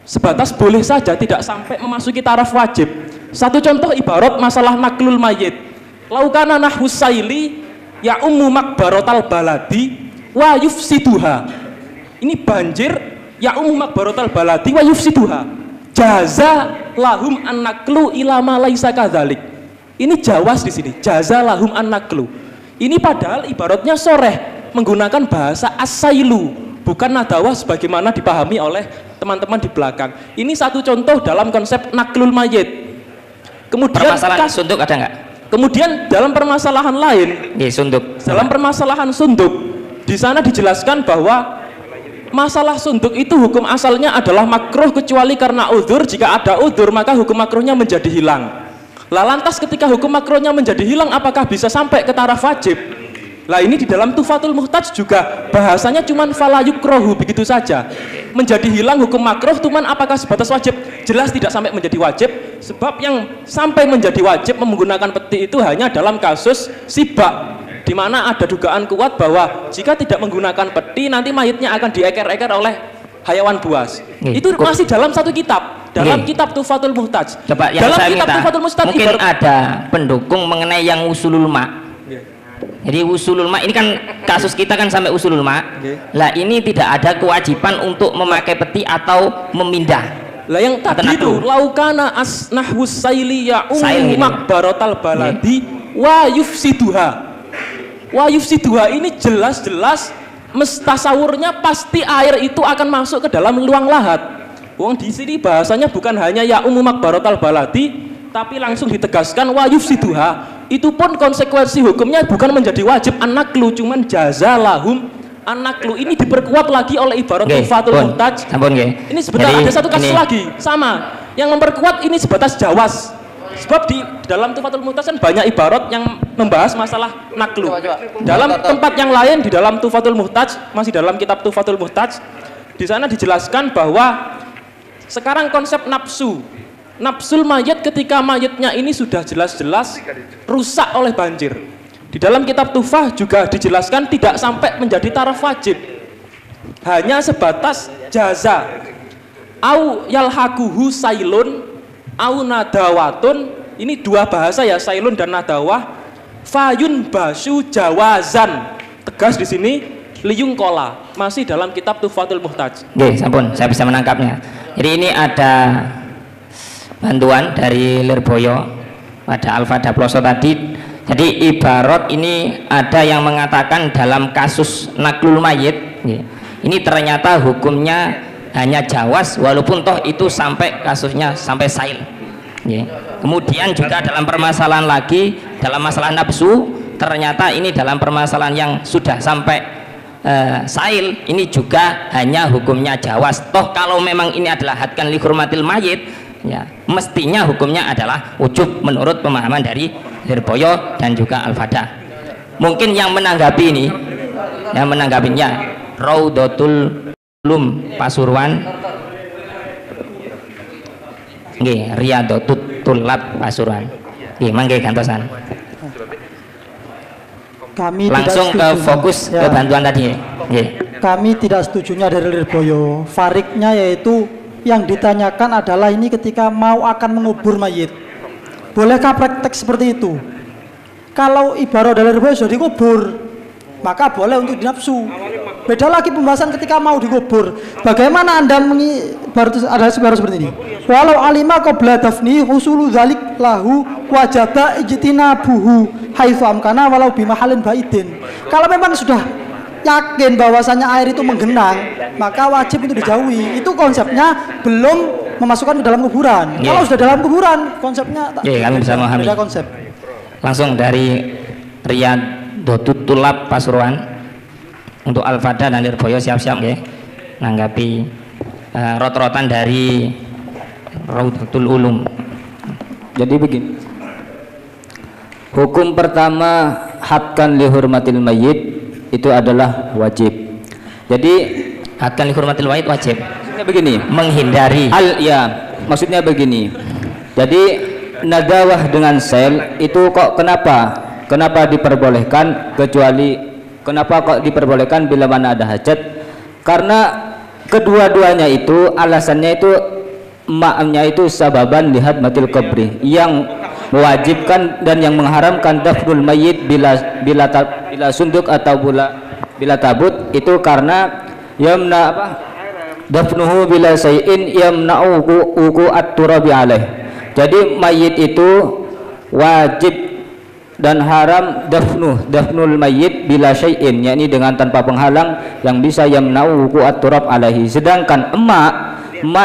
sebatas boleh saja, tidak sampai memasuki taraf wajib. Satu contoh ibarat masalah naklul mayit, laukana nahus saili ya ummu makbarotal baladi wa yufsiduha. Ini banjir ya ummu makbarotal baladi wa yufsiduha, jaza lahum an-naklu ila ma laisa kadzalik. Ini jawas di sini, jaza lahum an-naklu. Ini padahal ibaratnya soreh menggunakan bahasa as-sailu, bukan nadawah sebagaimana dipahami oleh teman-teman di belakang. Ini satu contoh dalam konsep naklul mayit. Kemudian permasalahan sunduk ada nggak? Kemudian dalam permasalahan lain, sunduk. Dalam permasalahan sunduk, di sana dijelaskan bahwa masalah sunduk itu hukum asalnya adalah makruh kecuali karena udzur. Jika ada udzur maka hukum makruhnya menjadi hilang. Lah lantas ketika hukum makruhnya menjadi hilang, apakah bisa sampai ke taraf wajib? Lah ini di dalam Tuhfatul Muhtaj juga bahasanya cuman fala yukrohu, begitu saja. Menjadi hilang hukum makruh, cuman apakah sebatas wajib? Jelas tidak sampai menjadi wajib, sebab yang sampai menjadi wajib menggunakan peti itu hanya dalam kasus sibak, di mana ada dugaan kuat bahwa jika tidak menggunakan peti nanti mayitnya akan dieker-eker oleh hayawan buas. Itu masih dalam satu kitab. Dalam kitab Tuhfatul Muhtaj. Coba yang dalam saya kitab minta, Tuhfatul Muhtaj mungkin ada pendukung mengenai yang usulul ma. Jadi usulul ma ini kan kasus kita kan sampai usulul ma. Lah ini tidak ada kewajiban untuk memakai peti atau memindah. Lah yang tadi itu laukana asnahus saili ya'um makbarotal baladi wa yufsiduha. Wa yufsiduha ini jelas-jelas tasawurnya pasti air itu akan masuk ke dalam ruang lahat. Wong di sini bahasanya bukan hanya ya umumak barotal baladi, tapi langsung ditegaskan wa yufsiduha. Itu pun konsekuensi hukumnya bukan menjadi wajib anaklu, cuman jaza lahum anaklu. Ini diperkuat lagi oleh ibarat Tuhfatul Muhtaj. Ini sebentar ada satu kasus lagi sama yang memperkuat ini sebatas jawas. Sebab di dalam Tuhfatul Muhtaj kan banyak ibarat yang membahas masalah naklu. Dalam tempat yang lain di dalam Tuhfatul Muhtaj, masih dalam kitab Tuhfatul Muhtaj, di sana dijelaskan bahwa sekarang konsep nafsul mayat ketika mayatnya ini sudah jelas-jelas rusak oleh banjir. Di dalam kitab Tuhfah juga dijelaskan tidak sampai menjadi taraf wajib, hanya sebatas jaza. Au yalhaquhu sailun au nadawatun, ini dua bahasa ya, sailun dan nadawah. Fayun basu jawazan, tegas di sini liyung kola, masih dalam kitab Tuhfatul Muhtaj. Oke, sampun, saya bisa menangkapnya. Jadi ini ada bantuan dari Lirboyo pada Al-Fada Ploso tadi. Jadi ibarat ini ada yang mengatakan dalam kasus naklul mayit, ini ternyata hukumnya hanya jawas, walaupun toh itu sampai kasusnya sampai sail. Kemudian juga dalam permasalahan lagi, dalam masalah nafsu, ternyata ini dalam permasalahan yang sudah sampai sail, ini juga hanya hukumnya jawas. Toh kalau memang ini adalah hadkan li hurmatil mayit, ya mestinya hukumnya adalah wujub menurut pemahaman dari Lirboyo dan juga Al-Fada. Mungkin yang menanggapi ini, yang menanggapinya Raudatul Ulum Pasuruan, nggih, Riyadatul Tulab Pasuruan. Nggih, mangke gantosan. Kami langsung ke fokus ke bantuan tadi. Kami tidak setujunya dari Lirboyo. Fariknya yaitu yang ditanyakan adalah ini ketika mau akan mengubur mayit, bolehkah praktek seperti itu? Kalau ibarat dari Lirboyo sudah dikubur, maka boleh untuk dinafsu. Beda lagi pembahasan ketika mau dikubur. Bagaimana Anda ada seperti ini? Walau alima qabla dafni husulu dzalik lahu wajaba ijtinabuhu haitsu amkana walau bimahalin baidin. Kalau memang sudah yakin bahwasanya air itu menggenang, maka wajib untuk dijauhi. Itu konsepnya belum memasukkan ke dalam kuburan. Kalau sudah dalam kuburan, konsepnya kami bisa memahami. Beda konsep. Langsung dari Riyadatul Tulab Pasuruan. Untuk Al-Fada dan Lirboyo siap-siap ya nanggapi rot-rotan dari Raudatul Ulum. Jadi begini, hukum pertama hadkan li hurmatil mayyit itu adalah wajib. Jadi hadkan li hurmatil mayyit wajib. Maksudnya begini, menghindari maksudnya begini. Jadi nadawah dengan sel itu kok kenapa diperbolehkan, kecuali kenapa kok diperbolehkan bila mana ada hajat? Karena kedua-duanya itu alasannya itu maknya itu sababan lihat matil qabri, yang mewajibkan dan yang mengharamkan dafnul mayyit bila sunduk atau bila tabut itu karena yamna dafnuhu bila sayyin yamna'u at-turabi alaih. Jadi mayit itu wajib dan haram dafnul mayyit bila syai'in, yakni dengan tanpa penghalang yang bisa yamna'u at-turab alaihi. Sedangkan emak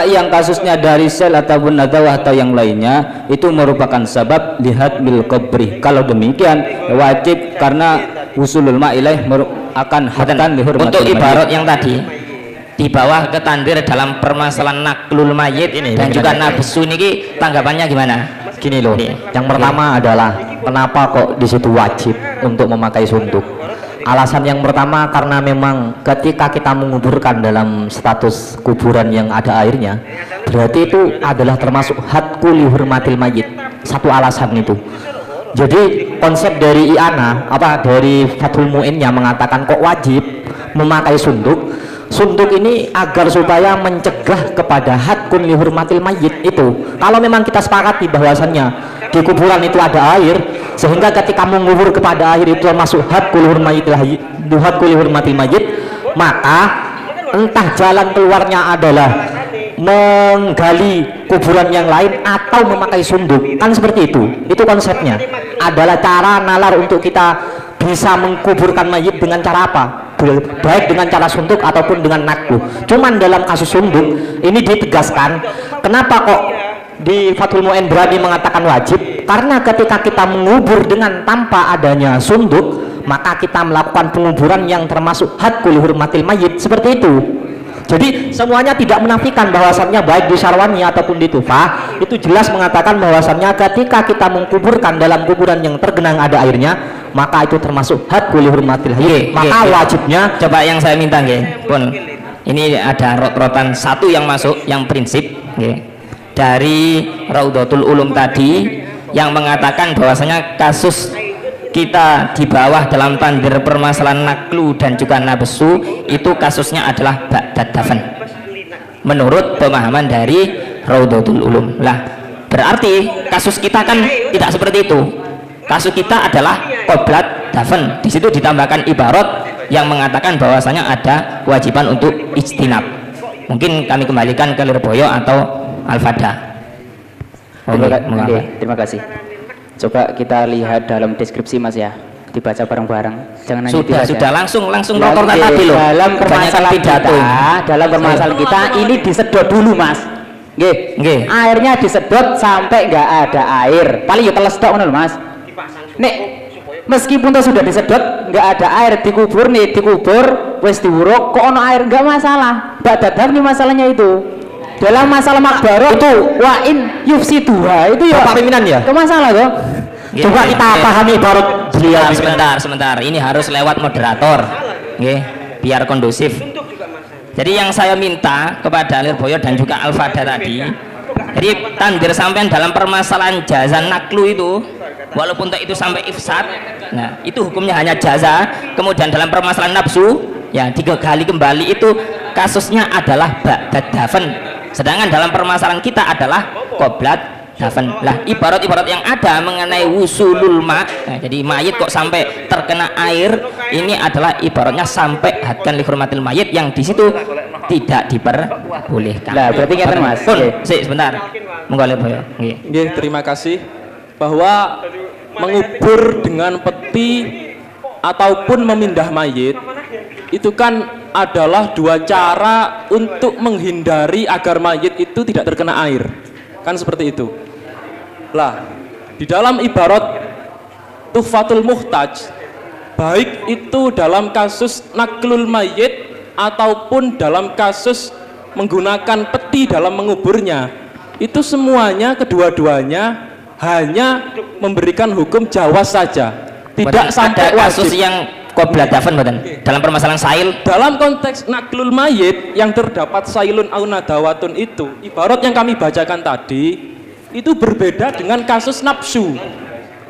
yang kasusnya dari sel ataupun nadawah atau yang lainnya itu merupakan sebab lihat bil qabri. Kalau demikian wajib karena usulul ma'ilaih akan hadkan lihurmatil untuk ibarat yang tadi di bawah ketandir dalam permasalahan naklul mayit dan juga nafsu ini tanggapannya gimana? Gini loh, yang pertama adalah kenapa kok di situ wajib untuk memakai sunduk? Alasan yang pertama karena memang ketika kita menguburkan dalam status kuburan yang ada airnya, berarti itu adalah termasuk hadku lihurmatil mayit. Satu alasan itu. Jadi konsep dari I'ana dari Fathul Mu'in yang mengatakan kok wajib memakai sunduk. Sunduk ini agar supaya mencegah kepada hadkun lihurmatil mayit itu. Kalau memang kita sepakati bahwasannya di kuburan itu ada air, sehingga ketika mengubur kepada air itu termasuk hadkun lihurmatil mayit, maka entah jalan keluarnya adalah menggali kuburan yang lain atau memakai sunduk, kan seperti itu konsepnya. Adalah cara nalar untuk kita bisa mengkuburkan mayit dengan cara apa? Baik dengan cara sunduk ataupun dengan naklu. Cuman dalam kasus sunduk ini ditegaskan, kenapa kok di Fathul Mu'in berani mengatakan wajib? Karena ketika kita mengubur dengan tanpa adanya sunduk, maka kita melakukan penguburan yang termasuk hadkul hurmatil mayit, seperti itu. Jadi semuanya tidak menafikan bahwasannya baik di Syarwani ataupun di Tufah itu jelas mengatakan bahwasannya ketika kita mengkuburkan dalam kuburan yang tergenang ada airnya, maka itu termasuk hadkul hurmatil mayit. Maka wajibnya, coba yang saya minta pun ini ada rot-rotan satu yang masuk yang prinsip dari Raudhatul Ulum tadi yang mengatakan bahwasanya kasus kita di bawah dalam tandir permasalahan naklu dan juga nabsu itu kasusnya adalah ba'dad dafan menurut pemahaman dari Raudhatul Ulum. Lah berarti kasus kita kan tidak seperti itu. Kasus kita adalah qoblat dafan. Di situ ditambahkan ibarat yang mengatakan bahwasanya ada kewajiban untuk ijtinab. Mungkin kami kembalikan ke Lirboyo atau Al-Fada. Terima kasih. Coba kita lihat dalam deskripsi Mas ya, dibaca bareng-bareng. Jangan sudah langsung rotor tadi loh. Dalam permasalahan kita ini disedot dulu Mas. Nggih. Airnya disedot sampai nggak ada air. Paling ya teles tok ngono lho Mas. Nek meskipun sudah disedot nggak ada air, dikubur wis diwuruk kok ono air nggak masalah. Ba'dad dafni masalahnya itu. Dalam masalah makbarah itu wa'in yufsiduha itu ya peminan ya? Itu masalah toh. Coba kita pahami baru sebentar. Ini harus lewat moderator. Biar kondusif. Jadi yang saya minta kepada Lirboyo dan juga Al-Fada tadi, jadi tandir sampean dalam permasalahan jaza naklu itu walaupun itu sampai ifsad, nah itu hukumnya hanya jaza. Kemudian dalam permasalahan nafsu ya digali kembali itu kasusnya adalah ba'dad dafan. Sedangkan dalam permasalahan kita adalah qoblat dafan. Lah ibarat-ibarat yang ada mengenai wusulul ma, nah, jadi mayit kok sampai terkena air, ini adalah ibaratnya sampai hadkan lihurmatil mayit yang di situ tidak diperbolehkan. Lah berarti ngeten Mas. Sebentar. Monggo Lirboyo. Nggih, terima kasih. Bahwa mengubur dengan peti ataupun memindah mayit itu kan adalah dua cara untuk menghindari agar mayit itu tidak terkena air, kan seperti itu. Lah di dalam ibarat Tuhfatul Muhtaj, baik itu dalam kasus naklul mayit ataupun dalam kasus menggunakan peti dalam menguburnya, itu semuanya kedua-duanya hanya memberikan hukum jawaz saja, tidak sampai kasus wajib. Yang qoblat dafan dalam permasalahan sail, dalam konteks naklul mayit yang terdapat sailun au nadawatun itu ibarat yang kami bacakan tadi itu berbeda dengan kasus nafsu.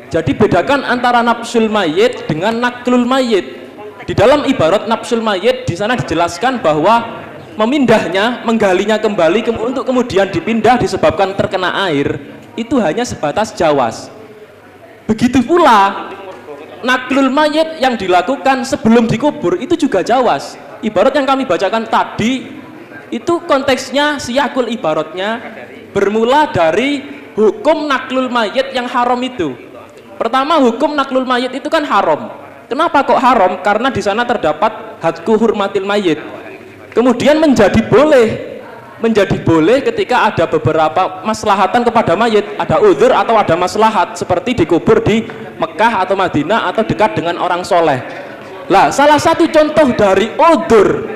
Jadi bedakan antara nafsul mayit dengan naklul mayit. Di dalam ibarat nafsul mayit di sana dijelaskan bahwa memindahnya, menggalinya kembali untuk kemudian dipindah disebabkan terkena air itu hanya sebatas jawaz. Begitu pula naklul mayit yang dilakukan sebelum dikubur itu juga jawaz. Ibarat yang kami bacakan tadi itu konteksnya siyakul ibaratnya bermula dari hukum naklul mayit yang haram itu. Pertama, hukum naklul mayit itu kan haram. Kenapa kok haram? Karena di sana terdapat hadku hurmatil mayit. Kemudian menjadi boleh ketika ada beberapa maslahatan kepada mayit, ada udzur atau ada maslahat seperti dikubur di Mekah atau Madinah atau dekat dengan orang soleh. Lah salah satu contoh dari udzur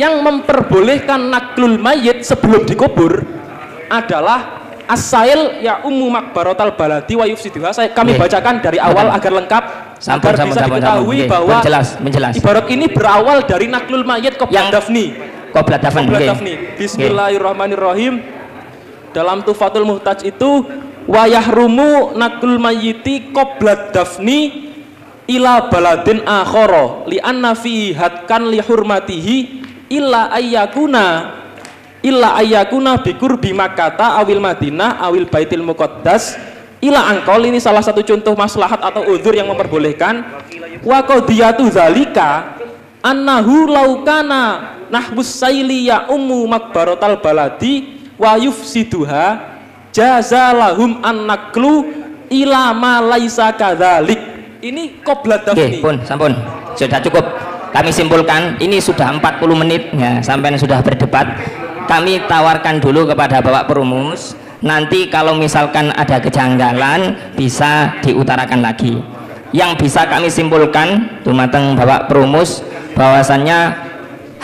yang memperbolehkan naklul mayit sebelum dikubur adalah As-sail ya ummu makbarotal baladi wa yufsiduha. Kami bacakan dari awal agar lengkap, agar bisa diketahui bahwa menjelas. Ibarat ini berawal dari naklul mayit qobla dafni. Qobla dafni. Bismillahirrahmanirrahim. Dalam Tuhfatul Muhtaj itu wa yahrumu naklul mayyiti qobla dafni ila baladin akhara li anna fi hadkan li hurmatihi illa ayyakuna bikur bimakata awil Madinah awil Baitil Muqaddas ila angkol. Ini salah satu contoh maslahat atau udzur yang memperbolehkan. Wa qadiyatu zalika annahu laukana nahbus saili ya ummu makbarotal baladi wa yufsiduha jazalahum an-naklu ila ma laisa kadzalik. Ini qobla dafni. Pun sampun sudah cukup, kami simpulkan. Ini sudah 40 menit ya, sampai sudah berdebat. Kami tawarkan dulu kepada Bapak Perumus, nanti kalau misalkan ada kejanggalan bisa diutarakan lagi. Yang bisa kami simpulkan dumateng Bapak Perumus bahwasannya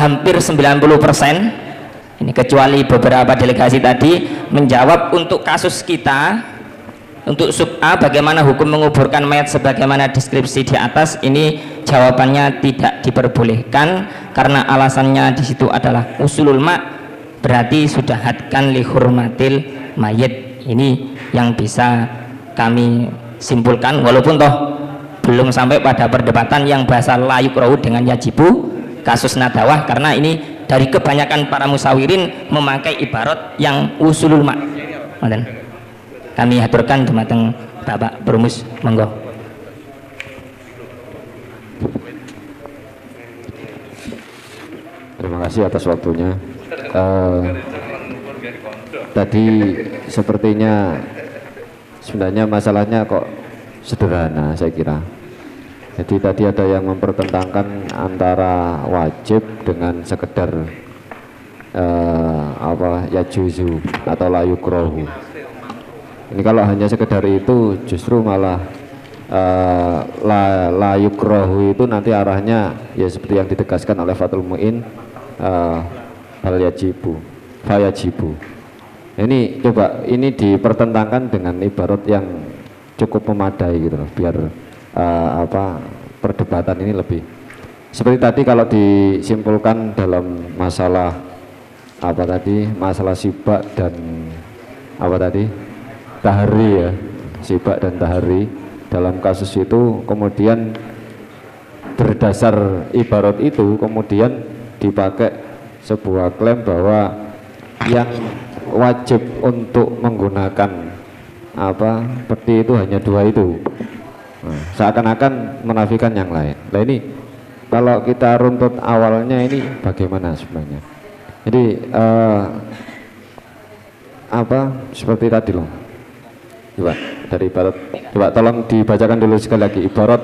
hampir 90%, ini kecuali beberapa delegasi tadi, menjawab untuk kasus kita, untuk sub A bagaimana hukum menguburkan mayat sebagaimana deskripsi di atas. Ini jawabannya tidak diperbolehkan karena alasannya di situ adalah usulul ma', berarti sudah hadkan li hurmatil mayit. Ini yang bisa kami simpulkan, walaupun toh belum sampai pada perdebatan yang bahasa la yukrahu dengan yajibu kasus nadawah, karena ini dari kebanyakan para musawirin memakai ibarat yang usulul ma'. Kami haturkan dumateng Bapak Perumus, monggo. Terima kasih atas waktunya. Tadi sepertinya sebenarnya masalahnya kok sederhana, saya kira. Jadi tadi ada yang mempertentangkan antara wajib dengan sekedar yajuzu atau la yukrahu. Ini kalau hanya sekedar itu justru malah la yukrahu itu nanti arahnya ya seperti yang ditegaskan oleh Fathul Mu'in, fayajibu. Ini coba ini dipertentangkan dengan ibarat yang cukup memadai gitu loh, biar perdebatan ini lebih seperti tadi kalau disimpulkan dalam masalah masalah sibak dan tahari ya, sibak dan tahari. Dalam kasus itu kemudian berdasar ibarat itu kemudian dipakai sebuah klaim bahwa yang wajib untuk menggunakan peti itu hanya 2 itu. Nah, seakan-akan menafikan yang lain. Nah ini kalau kita runtut awalnya ini bagaimana sebenarnya? Jadi seperti tadi loh. Coba dari ibarat, coba tolong dibacakan dulu sekali lagi ibarat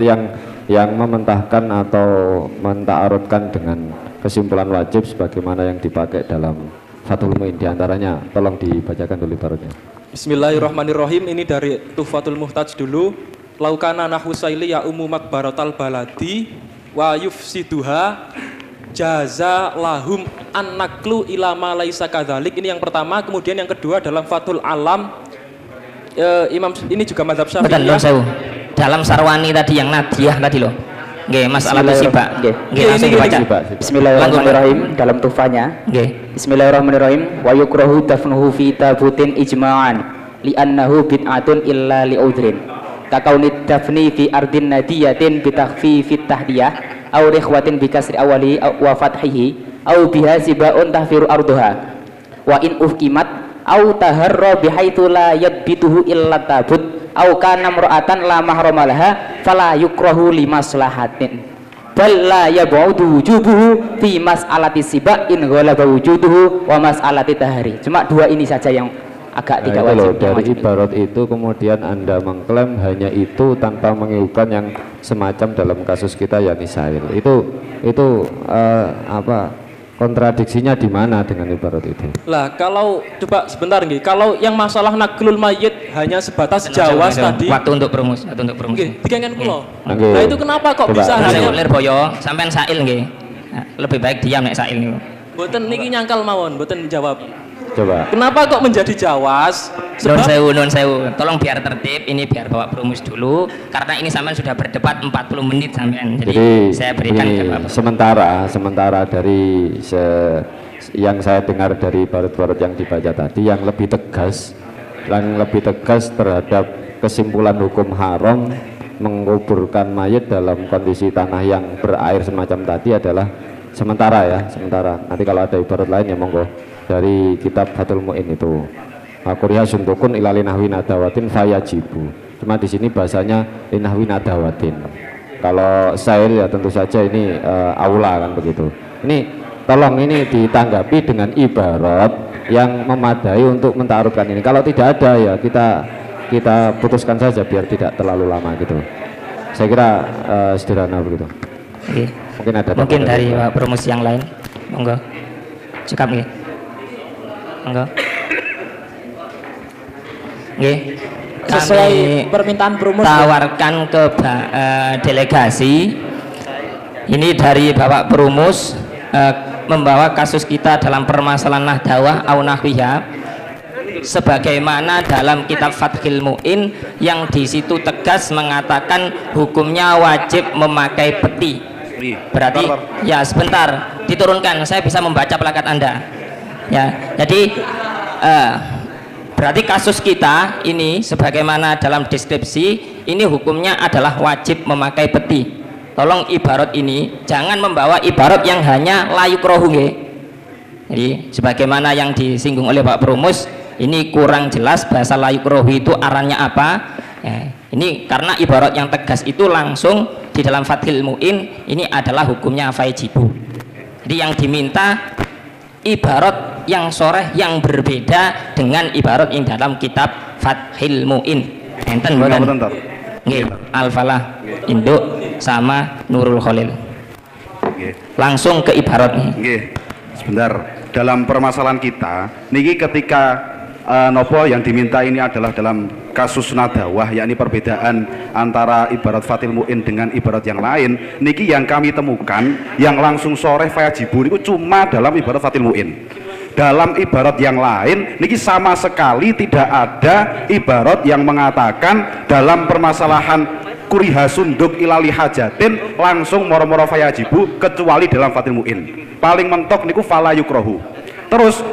yang mementahkan atau menta'arudkan dengan kesimpulan wajib sebagaimana yang dipakai dalam Fathul Mu'in diantaranya. Tolong dibacakan dulu ibaratnya. Bismillahirrahmanirrahim. Ini dari Tuhfatul Muhtaj dulu. Laukana nahusaili ya ummu makbaratal baladi wa yufsiduha jaza lahum an-naklu ila ma laisa kadzalik. Ini yang pertama. Kemudian yang kedua dalam Fathul Alam, Imam ini juga mazhab Syafi'iyah. Dalam Sarwani tadi yang Nadiyah tadi loh. Nggih, masalah sibak. Nggih, langsung dibaca. Bismillahirrahmanirrahim dalam tufanya. Nggih. Bismillahirrahmanirrahim. Wa yukrahu dafnuhu fi tabutin ijma'an li'annahu bid'atun illa li'udhrin. Kakaunid dafni fi ardin nadiyatin bitakhfifit tahdiyah aw rikhwatin bikasri awali wa fathihi aw biha sibaun tahfiru arduha wa in ufkimat aw taharra bihaitsu la yadbituhu illa tabut aw kana mar'atan la mahramalah fala yukrahu limaslahatin bal la yab'udu wujubuhu fi mas'alati siba in ghalaba wujuduhu wa mas'alati tahari. Cuma 2 ini saja yang agak tidak wajib. Dari ibarat itu kemudian Anda mengklaim hanya itu tanpa mengiukan yang semacam dalam kasus kita ya Nisail. Itu kontradiksinya di mana dengan ibarat itu? Lah kalau coba sebentar nih, kalau yang masalah naklul mayit hanya sebatas Jawas tadi. Waktu untuk perumus. Nggih, dikengen kula. Nah itu kenapa kok bisa hanya Lirboyo sampean Sail nggih. Lebih baik diam nek Sail niku. Mboten niki nyangkal mawon, mboten jawab. Coba. Kenapa kok menjadi jawas? Non sewu. Tolong biar tertib, ini biar Bapak Perumus dulu karena ini sampean sudah berdebat 40 menit sampean. Jadi saya berikan ke Bapak. Sementara dari yang saya dengar dari barat-barat yang dibaca tadi yang lebih tegas terhadap kesimpulan hukum haram menguburkan mayit dalam kondisi tanah yang berair semacam tadi adalah sementara. Nanti kalau ada ibarat lain ya monggo dari kitab Fathul Mu'in itu Kuriha suntukun ila linahwi nadawatin fayajibu. Cuma di sini bahasanya linahwi nadawatin. Kalau sail ya tentu saja ini aula kan begitu. Ini tolong ini ditanggapi dengan ibarat yang memadai untuk mentarutkan ini. Kalau tidak ada ya kita putuskan saja biar tidak terlalu lama gitu. Saya kira sederhana begitu. Oke. Mungkin dari Pak Perumus yang lain. Monggo. Cukup nggih. Monggo. Nggih. Sesuai permintaan Perumus tawarkan ke delegasi ini dari Bapak Perumus membawa kasus kita dalam permasalahan nahdawah au nahwiha sebagaimana dalam kitab Fathul Mu'in yang di situ tegas mengatakan hukumnya wajib memakai peti. Berarti ya sebentar diturunkan, saya bisa membaca plakat Anda. Ya, jadi berarti kasus kita ini sebagaimana dalam deskripsi ini hukumnya adalah wajib memakai peti. Tolong ibarat ini jangan membawa ibarat yang hanya la yukrahu nggih. Jadi sebagaimana yang disinggung oleh Pak Perumus ini kurang jelas bahasa la yukrahu itu arahnya apa. Ya, ini karena ibarat yang tegas itu langsung di dalam Fathul Mu'in ini adalah hukumnya fajibu. Jadi yang diminta ibarat yang soreh yang berbeda dengan ibarat yang dalam kitab Fathul Mu'in. Enten mboten? Nggih, Al-Falah induk sama Nurul Khalil. Langsung ke ibaratnya. Sebentar. Dalam permasalahan kita, niki ketika nopo yang diminta ini adalah dalam kasus nadawah, yakni perbedaan antara ibarat Fathul Mu'in dengan ibarat yang lain. Niki yang kami temukan yang langsung sore fajibu niku cuma dalam ibarat Fathul Mu'in. Dalam ibarat yang lain niki sama sekali tidak ada ibarat yang mengatakan dalam permasalahan kuriha sunduk ilali hajatin langsung moro-moro fayajibu kecuali dalam Fathul Mu'in. Paling mentok niku fala yukrohu. Terus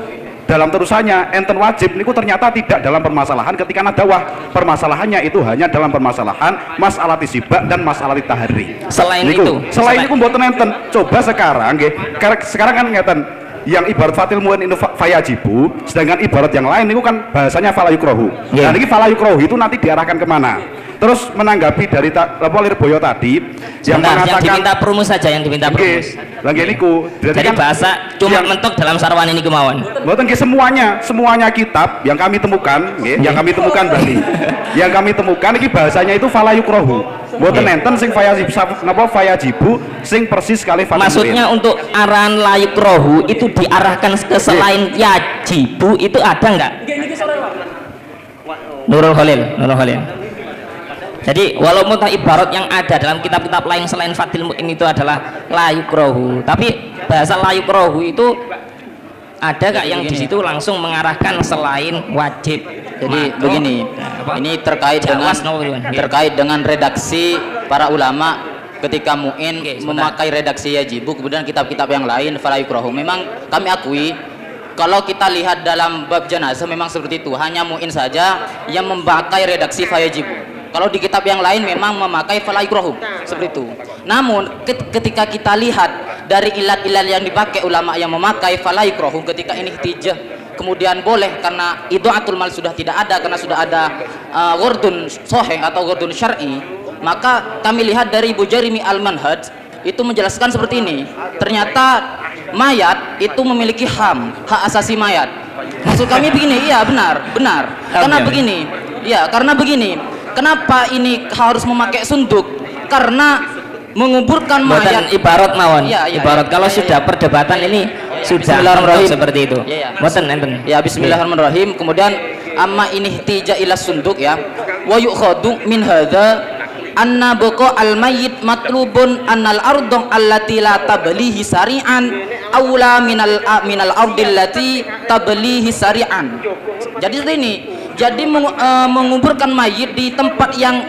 dalam terusannya enten wajib niku ternyata tidak dalam permasalahan ketika nadawah. Permasalahannya itu hanya dalam permasalahan masalah tisibak dan masalah tahari. Selain itu mboten enten. Coba sekarang nggih. Sekarang kan ngeten yang ibarat Fathul Mu'in itu fayajibu, sedangkan ibarat yang lain itu kan bahasanya fala yukrohu. Nah ini fala yukrohu itu nanti diarahkan kemana? Terus menanggapi dari Lirboyo tadi yang mengatakan yang diminta Perumus saja, yang diminta Perumus. Lagi niku. Jadi kan bahasa cuma mentok dalam sarwan ini kemauan. Mboten nggih semuanya kitab yang kami temukan nggih, yang kami temukan berarti. Yang kami temukan iki bahasanya itu fala yukrohu. Mboten enten sing fayajibu sing persis kali fala. Maksudnya untuk arahan la yukrohu itu diarahkan ke selain yajibu itu ada enggak? Nurul Khalil. Jadi walaupun ibarat yang ada dalam kitab-kitab lain selain Fathul Mu'in itu adalah la yukrohu, tapi bahasa la yukrohu itu ada gak yang di situ langsung mengarahkan selain wajib? Jadi begini, ini terkait dengan redaksi para ulama ketika Mu'in memakai redaksi yajibu, kemudian kitab-kitab yang lain fala yukrohu. Memang kami akui kalau kita lihat dalam bab jenazah memang seperti itu, hanya Mu'in saja yang memakai redaksi fayajibu. Kalau di kitab yang lain memang memakai fala yukrohu seperti itu. Namun ketika kita lihat dari ilat-ilat yang dipakai ulama yang memakai fala yukrohu ketika ini ihtijah kemudian boleh karena idha'atul mal sudah tidak ada karena sudah ada ghurdun sahih atau ghurdun syar'i, maka kami lihat dari Bujarimi al-Manhaj itu menjelaskan seperti ini. Ternyata mayat itu memiliki hak asasi mayat. Maksud kami begini, iya benar. Karena begini. Kenapa ini harus memakai sunduk? Karena menguburkan mayat. Ibarat mawon. Ibarat kalau sudah perdebatan ini sudah seperti itu. Bismillahirrahmanirrahim. Kemudian amma ini ihtija ila sunduk ya. Wa yukhadu min hadza anna baqa al mayyit matlubun annal ardong allati la tablihi sari'an aula minal ardil lati tablihi sari'an. Jadi seperti ini. Jadi menguburkan mayit di tempat yang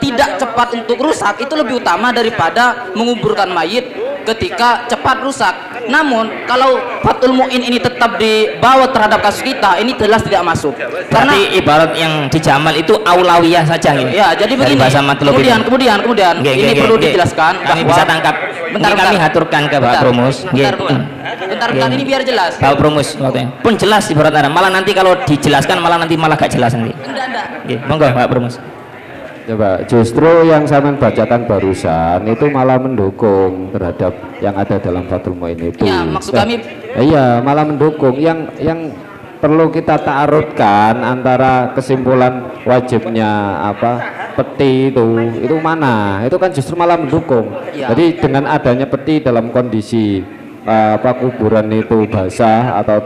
tidak cepat untuk rusak itu lebih utama daripada menguburkan mayit ketika cepat rusak. Namun kalau Fathul Mu'in ini tetap dibawa terhadap kasus kita, ini jelas tidak masuk. Karena ibarat yang di Jamal itu aulawiyah saja ini. Ya, jadi begini. Kemudian ini perlu dijelaskan. Kami bisa tangkap. Bentar, kami haturkan ke Pak Promus. Bentar, ini biar jelas. Pak Promus, pun jelas ibarat ada. Malah nanti kalau dijelaskan malah gak jelas nanti. Monggo Pak Promus. Coba, justru yang saya bacakan barusan itu malah mendukung terhadap yang ada dalam Fathul Mu'in itu. Ya, maksud kami. Iya, malah mendukung. Yang perlu kita ta'arudkan antara kesimpulan wajibnya peti itu mana? Itu kan justru malah mendukung. Ya. Jadi dengan adanya peti dalam kondisi kuburan itu basah atau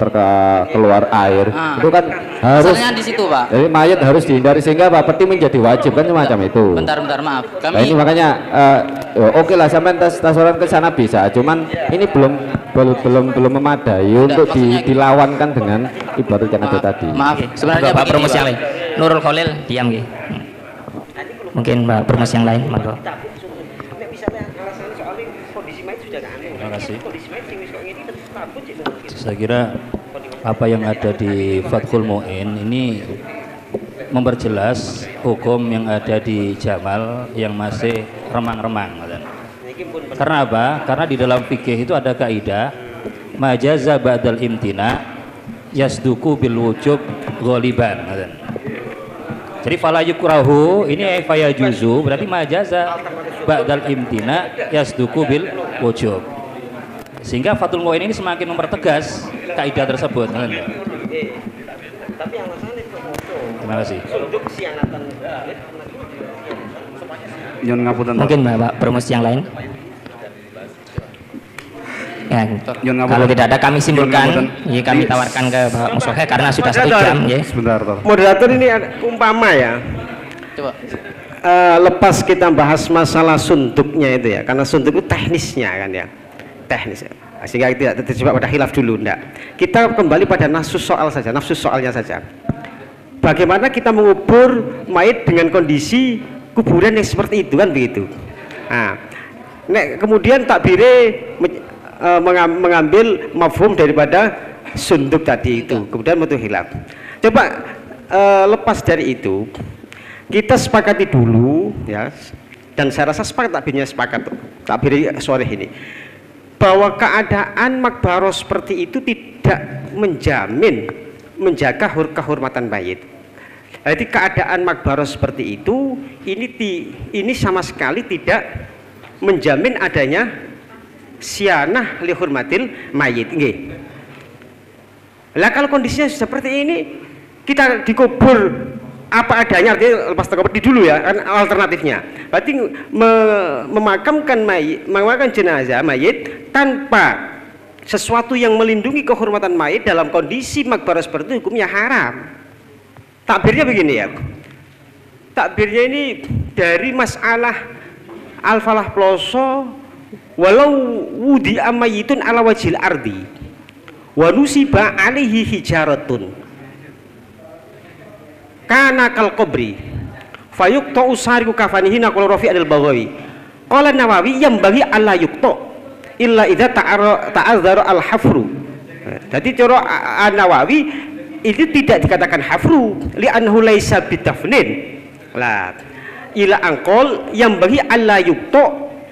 keluar air, itu kan harus di situ, Pak. Jadi mayat harus dihindari sehingga peti menjadi wajib kan semacam itu. Bentar maaf. Nah, ini makanya oke lah sampai tasaran ke sana bisa, cuman ini belum memadai untuk dilawankan dengan ibarat yang ada tadi. Maaf, sebenarnya Pak Promus yang lain. Nurul Khalil diam nggih. Mungkin Pak Promus yang lain, monggo. Terima kasih. Saya kira apa yang ada di Fathul Mu'in ini memperjelas hukum yang ada di Jamal yang masih remang-remang. Karena apa? Karena di dalam fikih itu ada kaidah majaza ba'dal imtina yasduku bil wujub ghaliban. Jadi fala yukrahu ini faya juzu berarti majaza ba'dal imtina yasduku bil wujub. Sehingga Fathul Mu'in ini semakin mempertegas kaidah tersebut. Terima kasih. Mungkin Pak Promus yang lain. Ya, kalau tidak ada kami simpulkan, ya, kami tawarkan ke Pak Musohe karena sudah 1 jam. Ya. Sebentar, moderator ini umpama ya. Coba. Lepas kita bahas masalah sunduknya itu ya, karena sunduk itu teknisnya kan ya, teknis. Sehingga tidak terjebak pada khilaf dulu, enggak. Kita kembali pada nafsu soalnya saja. Bagaimana kita mengubur mayit dengan kondisi kuburan yang seperti itu kan begitu. Nah, kemudian takbire mengambil mafhum daripada sunduk tadi itu, kemudian mutu khilaf. Coba lepas dari itu, kita sepakati dulu ya, dan saya rasa takbirnya sepakat, takbir sore ini, bahwa keadaan makbaro seperti itu tidak menjaga kehormatan mayit. Jadi keadaan makbaro seperti itu ini sama sekali tidak menjamin adanya syianah li hurmatil mayit. Lah kalau kondisinya seperti ini, kita dikubur apa adanya, artinya lepas terkubur dulu ya, kan alternatifnya. Berarti memakamkan jenazah mayit tanpa sesuatu yang melindungi kehormatan mayit dalam kondisi makbaro seperti itu hukumnya haram. Takbirnya begini ya. Takbirnya ini dari masalah al-falah ploso walau wudi amayitun ala wajil ardi wa nusiba alihi hijaratun kana kal qabri fayuqta usariku kafanihi naqul rafi' al-Baghawi qala Nawawi yang bagi alla yuqta illa idza ta'azzara al-hafru. Jadi cara Nawawi itu tidak dikatakan hafru li'annahu laisa bitafnin lah ila angqol yang bagi alla yuqta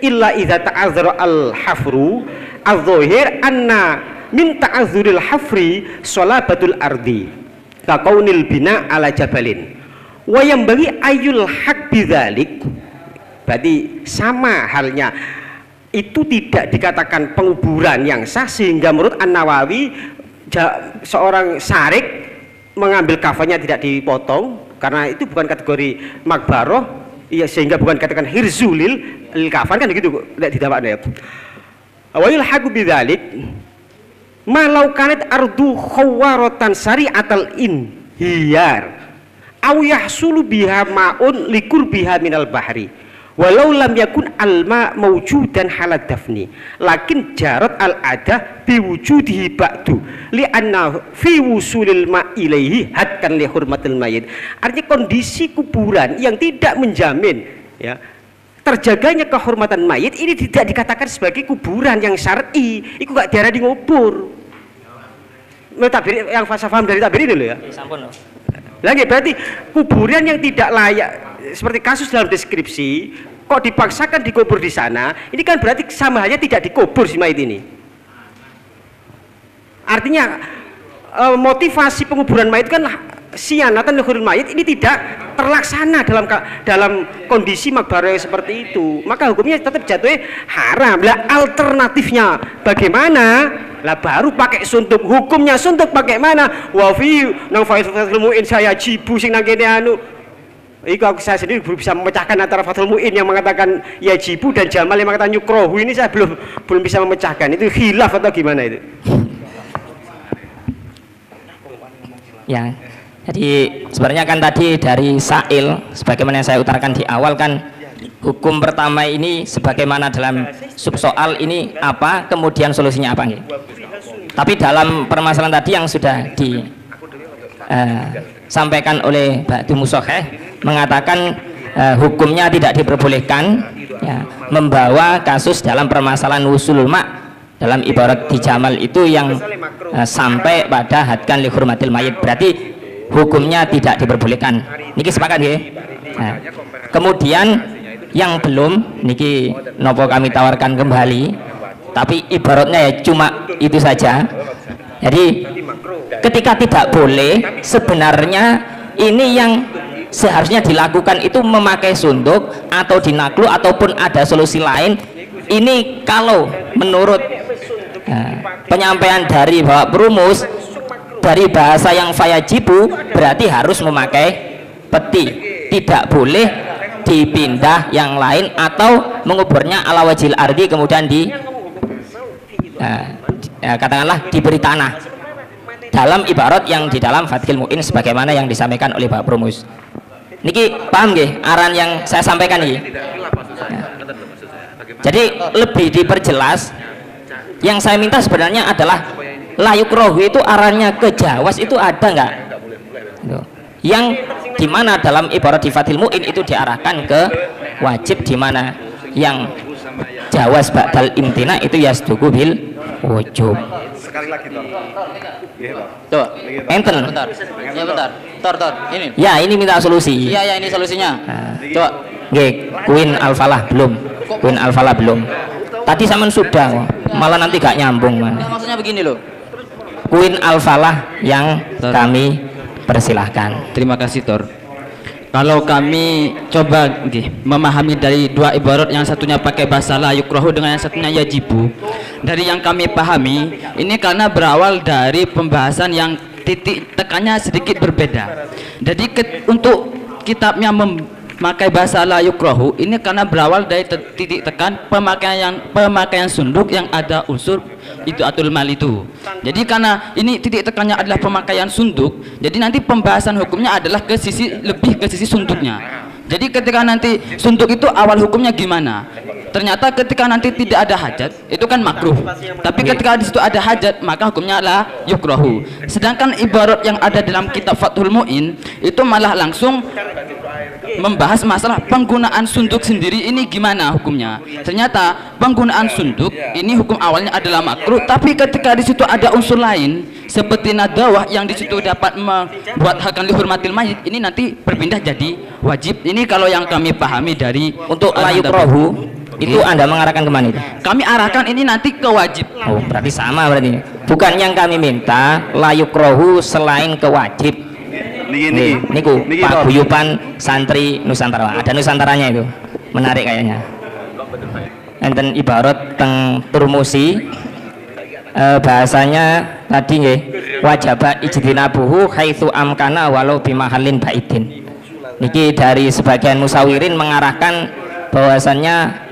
illa idza ta'azzara al-hafru adh-dhahir anna min ta'azzuril hafri salabatul ardi ka kaunil bina ala jabalin wa yang bagi ayul haq bidzalik. Berarti sama halnya, itu tidak dikatakan penguburan yang sah, sehingga menurut An-Nawawi seorang syarik mengambil kafannya tidak dipotong karena itu bukan kategori makbaroh ya, sehingga bukan katakan hirzulil kafan kan begitu, tidak didapatnya. Wa yulhaqu bidzalik malau kanat ardu khawaratan syari'atal inhiyar aw yahsulu biha ma'un liqurbiha minal bahri walau lam yakun alma mawjudan halad dafni lakin jarat al adah biwujudihi ba'du li'anna fi wusulil ma ilaihi hadkan li hurmatil mayit. Artinya kondisi kuburan yang tidak menjamin ya terjaganya kehormatan mayit ini tidak dikatakan sebagai kuburan yang syar'i, itu gak diarani ngubur. Tabir yang saya paham dari tabir ini loh ya. Sampun loh. Lagi berarti kuburan yang tidak layak seperti kasus dalam deskripsi kok dipaksakan dikubur di sana, ini kan berarti sama halnya tidak dikubur si mayit ini. Artinya motivasi penguburan mayit kan sianatan lahirul mayit ini tidak terlaksana dalam kondisi makbarah seperti itu, maka hukumnya tetap jatuhnya haram. Lah alternatifnya bagaimana? Lah baru pakai suntuk. Hukumnya suntuk pakai mana? Wa fi nang fathul muin saya jibu sing nang kene anu. Iku saya sendiri belum bisa memecahkan antara Fathul Muin yang mengatakan yajibu dan Jamal yang mengatakan yukrohu, ini saya belum bisa memecahkan. Itu khilaf atau gimana itu? Ya, jadi sebenarnya kan tadi dari Sa'il sebagaimana yang saya utarakan di awal kan, hukum pertama ini sebagaimana dalam subsoal ini apa, kemudian solusinya apa gitu. Tapi dalam permasalahan tadi yang sudah disampaikan oleh Ba'du Musokheh mengatakan hukumnya tidak diperbolehkan ya, membawa kasus dalam permasalahan wusulul ma' dalam ibarat di Jamal itu yang sampai pada hadkan li hurmatil mayit, berarti hukumnya tidak diperbolehkan. Niki sepakat ya. Nah, kemudian yang belum niki nopo kami tawarkan kembali, tapi ibaratnya ya cuma itu saja. Jadi ketika tidak boleh, sebenarnya ini yang seharusnya dilakukan itu memakai sunduk atau dinaklu ataupun ada solusi lain. Ini kalau menurut penyampaian dari Bapak Perumus dari bahasa yang fayajibu berarti harus memakai peti, tidak boleh dipindah yang lain atau menguburnya ala wajil ardi kemudian katakanlah diberi tanah dalam ibarat yang di dalam Fathul Muin sebagaimana yang disampaikan oleh Bapak Perumus. Niki paham nggih aran yang saya sampaikan ini? Jadi lebih diperjelas, yang saya minta sebenarnya adalah layuk rohu itu arannya ke jawas itu ada nggak? Yang dimana dalam ibarat di Fathul Muin itu diarahkan ke wajib, dimana yang jawas ba'dal imtina itu yasduku bil wujub. Sekali lagi Coba. Enten. Bentar. Ya bentar. Tor. Ini. Ya, ini minta solusi. Iya, ini solusinya. Coba. Nggih, Queen Al-Falah belum. Queen Al-Falah belum. Tadi sampean sudah, malah nanti gak nyambung, Man. Maksudnya begini loh. Queen Al-Falah yang kami persilahkan. Terima kasih, Tor. Kalau kami coba memahami dari dua ibarat, yang satunya pakai bahasa la yukrohu dengan yang satunya yajibu, dari yang kami pahami ini karena berawal dari pembahasan yang titik tekannya sedikit berbeda. Jadi untuk kitabnya memakai bahasa la yukrohu ini karena berawal dari titik tekan pemakaian sunduk yang ada unsur itu atul mal itu. Jadi karena ini titik tekannya adalah pemakaian sunduk, jadi nanti pembahasan hukumnya adalah lebih ke sisi sunduknya. Jadi ketika nanti sunduk itu awal hukumnya gimana? Ternyata ketika nanti tidak ada hajat itu kan makruh. Tapi ketika di situ ada hajat maka hukumnya adalah yukrohu. Sedangkan ibarat yang ada dalam kitab Fathul Muin itu malah langsung membahas masalah penggunaan sunduk sendiri ini gimana hukumnya. Ternyata penggunaan sunduk ini hukum awalnya adalah makruh, tapi ketika di situ ada unsur lain seperti nadawah yang di situ dapat membuat hakan dihormatil mayit, ini nanti berpindah jadi wajib. Ini kalau yang kami pahami dari untuk layuk rohu itu Anda mengarahkan kemana itu? Kami arahkan ini nanti ke wajib. Oh, berarti sama berarti. Bukan yang kami minta layuk rohu selain ke wajib. Niku paguyuban santri Nusantara, ada Nusantaranya itu, menarik kayaknya. Enten ibarat teng Turmusi, bahasanya tadi nggih, wajaba ijtinabuhu haitsu amkana walau bimahallin baidin. Niki dari sebagian musawirin mengarahkan bahwasannya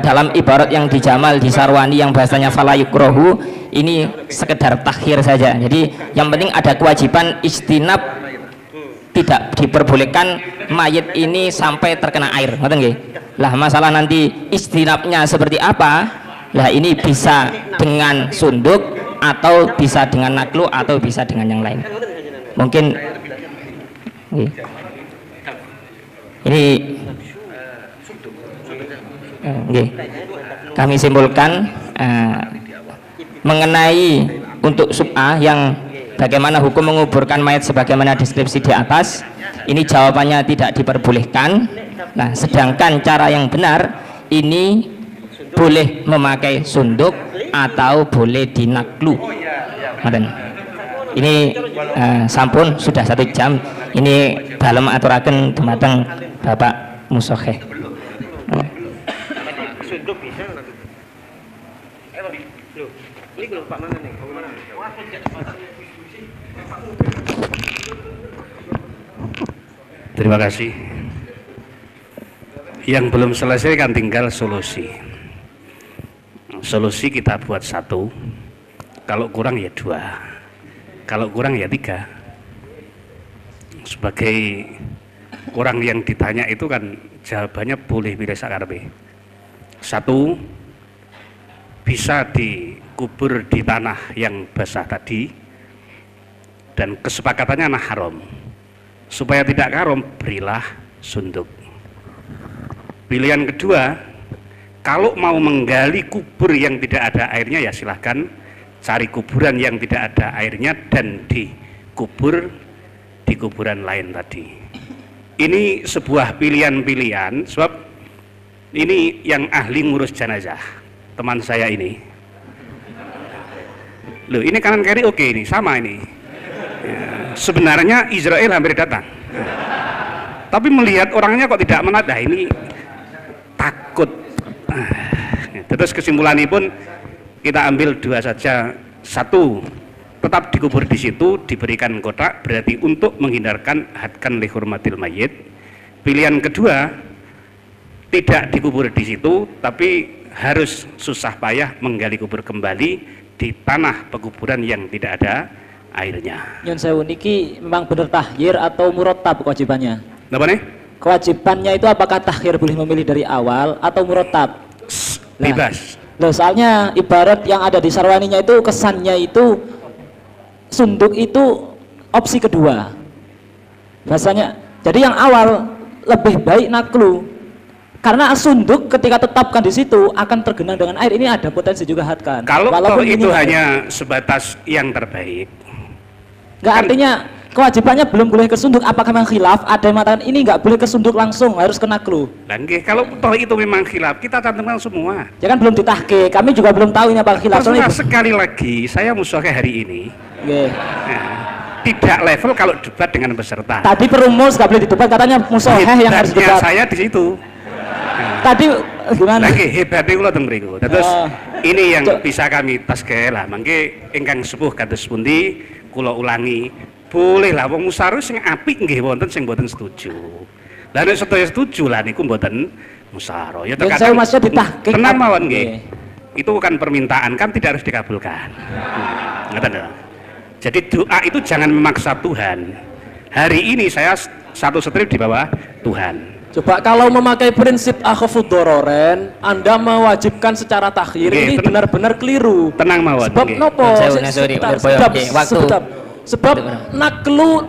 dalam ibarat yang di Jamal di Sarwani yang bahasanya fala yukrohu ini sekedar takhir saja. Jadi yang penting ada kewajiban istinab tidak diperbolehkan mayit ini sampai terkena air, ngoten nggih. Lah masalah nanti istinabnya seperti apa? Lah ini bisa dengan sunduk atau bisa dengan naklu atau bisa dengan yang lain. Mungkin ini kami simpulkan mengenai untuk sub'ah yang bagaimana hukum menguburkan mayat sebagaimana deskripsi di atas, ini jawabannya tidak diperbolehkan. Nah, sedangkan cara yang benar ini boleh memakai sunduk atau boleh dinaklu. Ini sampun sudah 1 jam. Ini dalam aturaken dumateng Bapak Musokheh. Terima kasih. Yang belum selesai kan tinggal solusi. Solusi kita buat 1, kalau kurang ya 2, kalau kurang ya 3. Sebagai orang yang ditanya itu kan jawabannya boleh pilih sakarepe. 1, bisa dikubur di tanah yang basah tadi, dan kesepakatannya nah haram. Supaya tidak haram, berilah sunduk. Pilihan kedua, kalau mau menggali kubur yang tidak ada airnya ya silahkan cari kuburan yang tidak ada airnya dan dikubur di kuburan lain tadi. Ini sebuah pilihan-pilihan, sebab ini yang ahli ngurus jenazah, teman saya ini. Loh, ini kanan kiri oke, ini sama ini. Ya, sebenarnya Israel hampir datang, tapi melihat orangnya kok tidak menat, nah ini takut. Terus kesimpulannya pun kita ambil 2 saja. 1, tetap dikubur di situ, diberikan kotak, berarti untuk menghindarkan hadkan li hurmatil mayit. Pilihan kedua, tidak dikubur di situ, tapi harus susah payah menggali kubur kembali di tanah pekuburan yang tidak ada airnya. Nyun sewu niki memang bener tahyir atau murattab kewajibannya? Apa nih? Kewajibannya itu apakah tahyir boleh memilih dari awal atau murattab? Bebas. Loh, soalnya ibarat yang ada di sarwaninya itu kesannya itu sunduk itu opsi kedua. Bahasanya, jadi yang awal lebih baik naklu. Karena sunduk ketika tetapkan di situ akan tergenang dengan air, ini ada potensi juga hadkan. Kalau itu hanya sebatas yang terbaik. Enggak, artinya kewajibannya belum boleh kesunduk. Apakah memang khilaf? Ada yang mengatakan ini nggak boleh kesunduk langsung, harus kena naklu. Dan kalau itu memang khilaf, kita cantumkan semua. Ya kan belum ditahqiq, kami juga belum tahu ini apa khilaf. Terserah sekali lagi, saya musuhnya hari ini. Nah, tidak level kalau debat dengan peserta. Tadi perumus nggak boleh didebat, katanya musoheh yang harus debat. Saya di situ. Tadi gimana? Lagi hebatnya kula teng mriku. Terus ini yang bisa kami taske lah. Mangke ingkang sepuh kados pundi kula ulangi. Boleh lah wong musyawarah sing apik nggih wonten sing mboten setuju. Lah nek sedaya setuju lah niku mboten musyawarah. Ya terkadang tenang mawon nggih. Itu kan permintaan, kan tidak harus dikabulkan. Ngoten lho. Jadi doa itu jangan memaksa Tuhan. Hari ini saya 1 strip di bawah Tuhan. Coba kalau memakai prinsip akhafud dororen, Anda mewajibkan secara takhir, ini benar-benar keliru. Tenang mawon. Sebab nopo? Sebab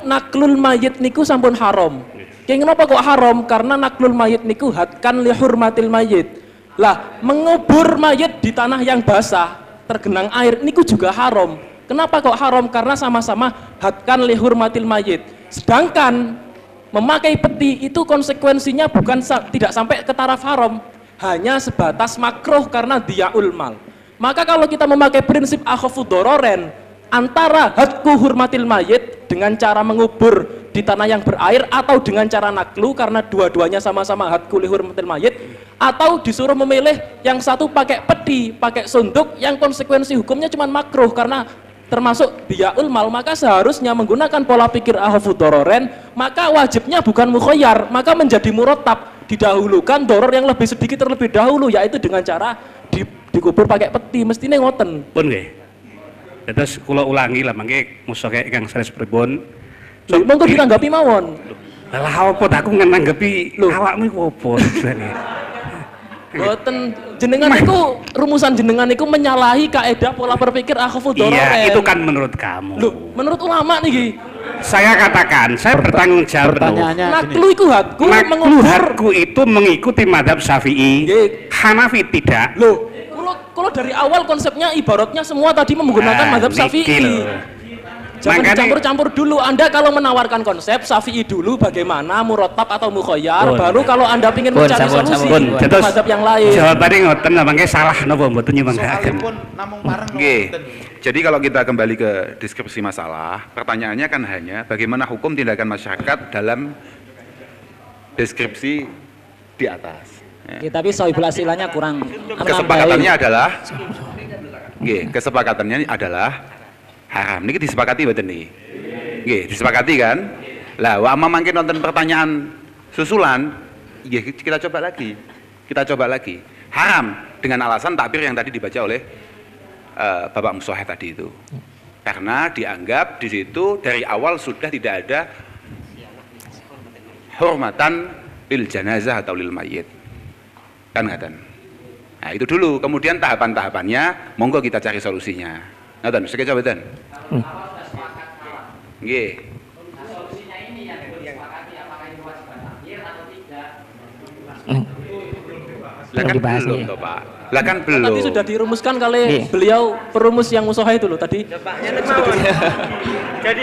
naklul mayit niku sampun haram. Kayak kenapa kok haram? Karena naklul mayit niku hadkan li hurmatil mayit. Lah, mengubur mayit di tanah yang basah, tergenang air niku juga haram. Kenapa kok haram? Karena sama-sama hadkan li hurmatil mayit. Sedangkan memakai peti itu konsekuensinya bukan tidak sampai ke taraf haram, hanya sebatas makruh karena diyaul mal. Maka kalau kita memakai prinsip akhafud dororen antara hadku hurmatil mayit dengan cara mengubur di tanah yang berair atau dengan cara naklu karena dua-duanya sama-sama hadku li hurmatil mayit, atau disuruh memilih yang satu pakai peti, pakai sunduk yang konsekuensi hukumnya cuma makruh karena termasuk diyaul mal, maka seharusnya menggunakan pola pikir akhafud dororen, maka wajibnya bukan mukhayyar, maka menjadi murattab, didahulukan doror yang lebih sedikit terlebih dahulu, yaitu dengan cara dikubur pakai peti, mestinya ngoten. Pun nggih. Terus kula ulangi lah mangke musoke ingkang sanes pripun. Lho, monggo ditanggapi mawon. Lah apa aku nanggapi awakmu iku apa sebenarnya? Boten jenengan itu rumusan jenengan itu menyalahi kaidah pola berpikir akhafud dororen. Iya, itu kan menurut kamu. Loh, menurut ulama nih. Saya katakan, saya bertanggung jawab penuh. Naklu itu hakku, naklu hakku itu mengikuti madhab Syafi'i, Hanafi tidak. Loh, kalau dari awal konsepnya ibaratnya semua tadi menggunakan madhab Syafi'i. Jangan dicampur-campur dulu. Anda kalau menawarkan konsep Syafi'i dulu bagaimana murattab atau mukhayyar, baru kalau Anda ingin mencari solusi mazhab yang lain. Jawabannya ngoten mangke salah napa mboten nyumbangkaken. Nggih. Jadi kalau kita kembali ke deskripsi masalah, pertanyaannya kan hanya bagaimana hukum tindakan masyarakat dalam deskripsi di atas. Ya, tapi sohibul asilahnya kurang. Kesepakatannya adalah kesepakatannya adalah haram. Ini disepakati betul nih. Disepakati kan? Lah, wa mangke nonton pertanyaan susulan, kita coba lagi. Kita coba lagi. Haram dengan alasan takbir yang tadi dibaca oleh Bapak Musohe tadi itu. Karena dianggap di situ dari awal sudah tidak ada hormatan lil janazah atau lil mayyit. Kan ngaten. Nah, itu dulu. Kemudian tahapan-tahapannya monggo kita cari solusinya. Ngaten, sekejap mboten. Nggih. Solusinya ini yang disepakati apakah itu kewajiban takbir atau tidak. Lah kan belum toh, Pak. Lah kan belum. Tadi sudah dirumuskan kali beliau perumus yang musoha itu loh tadi. Jadi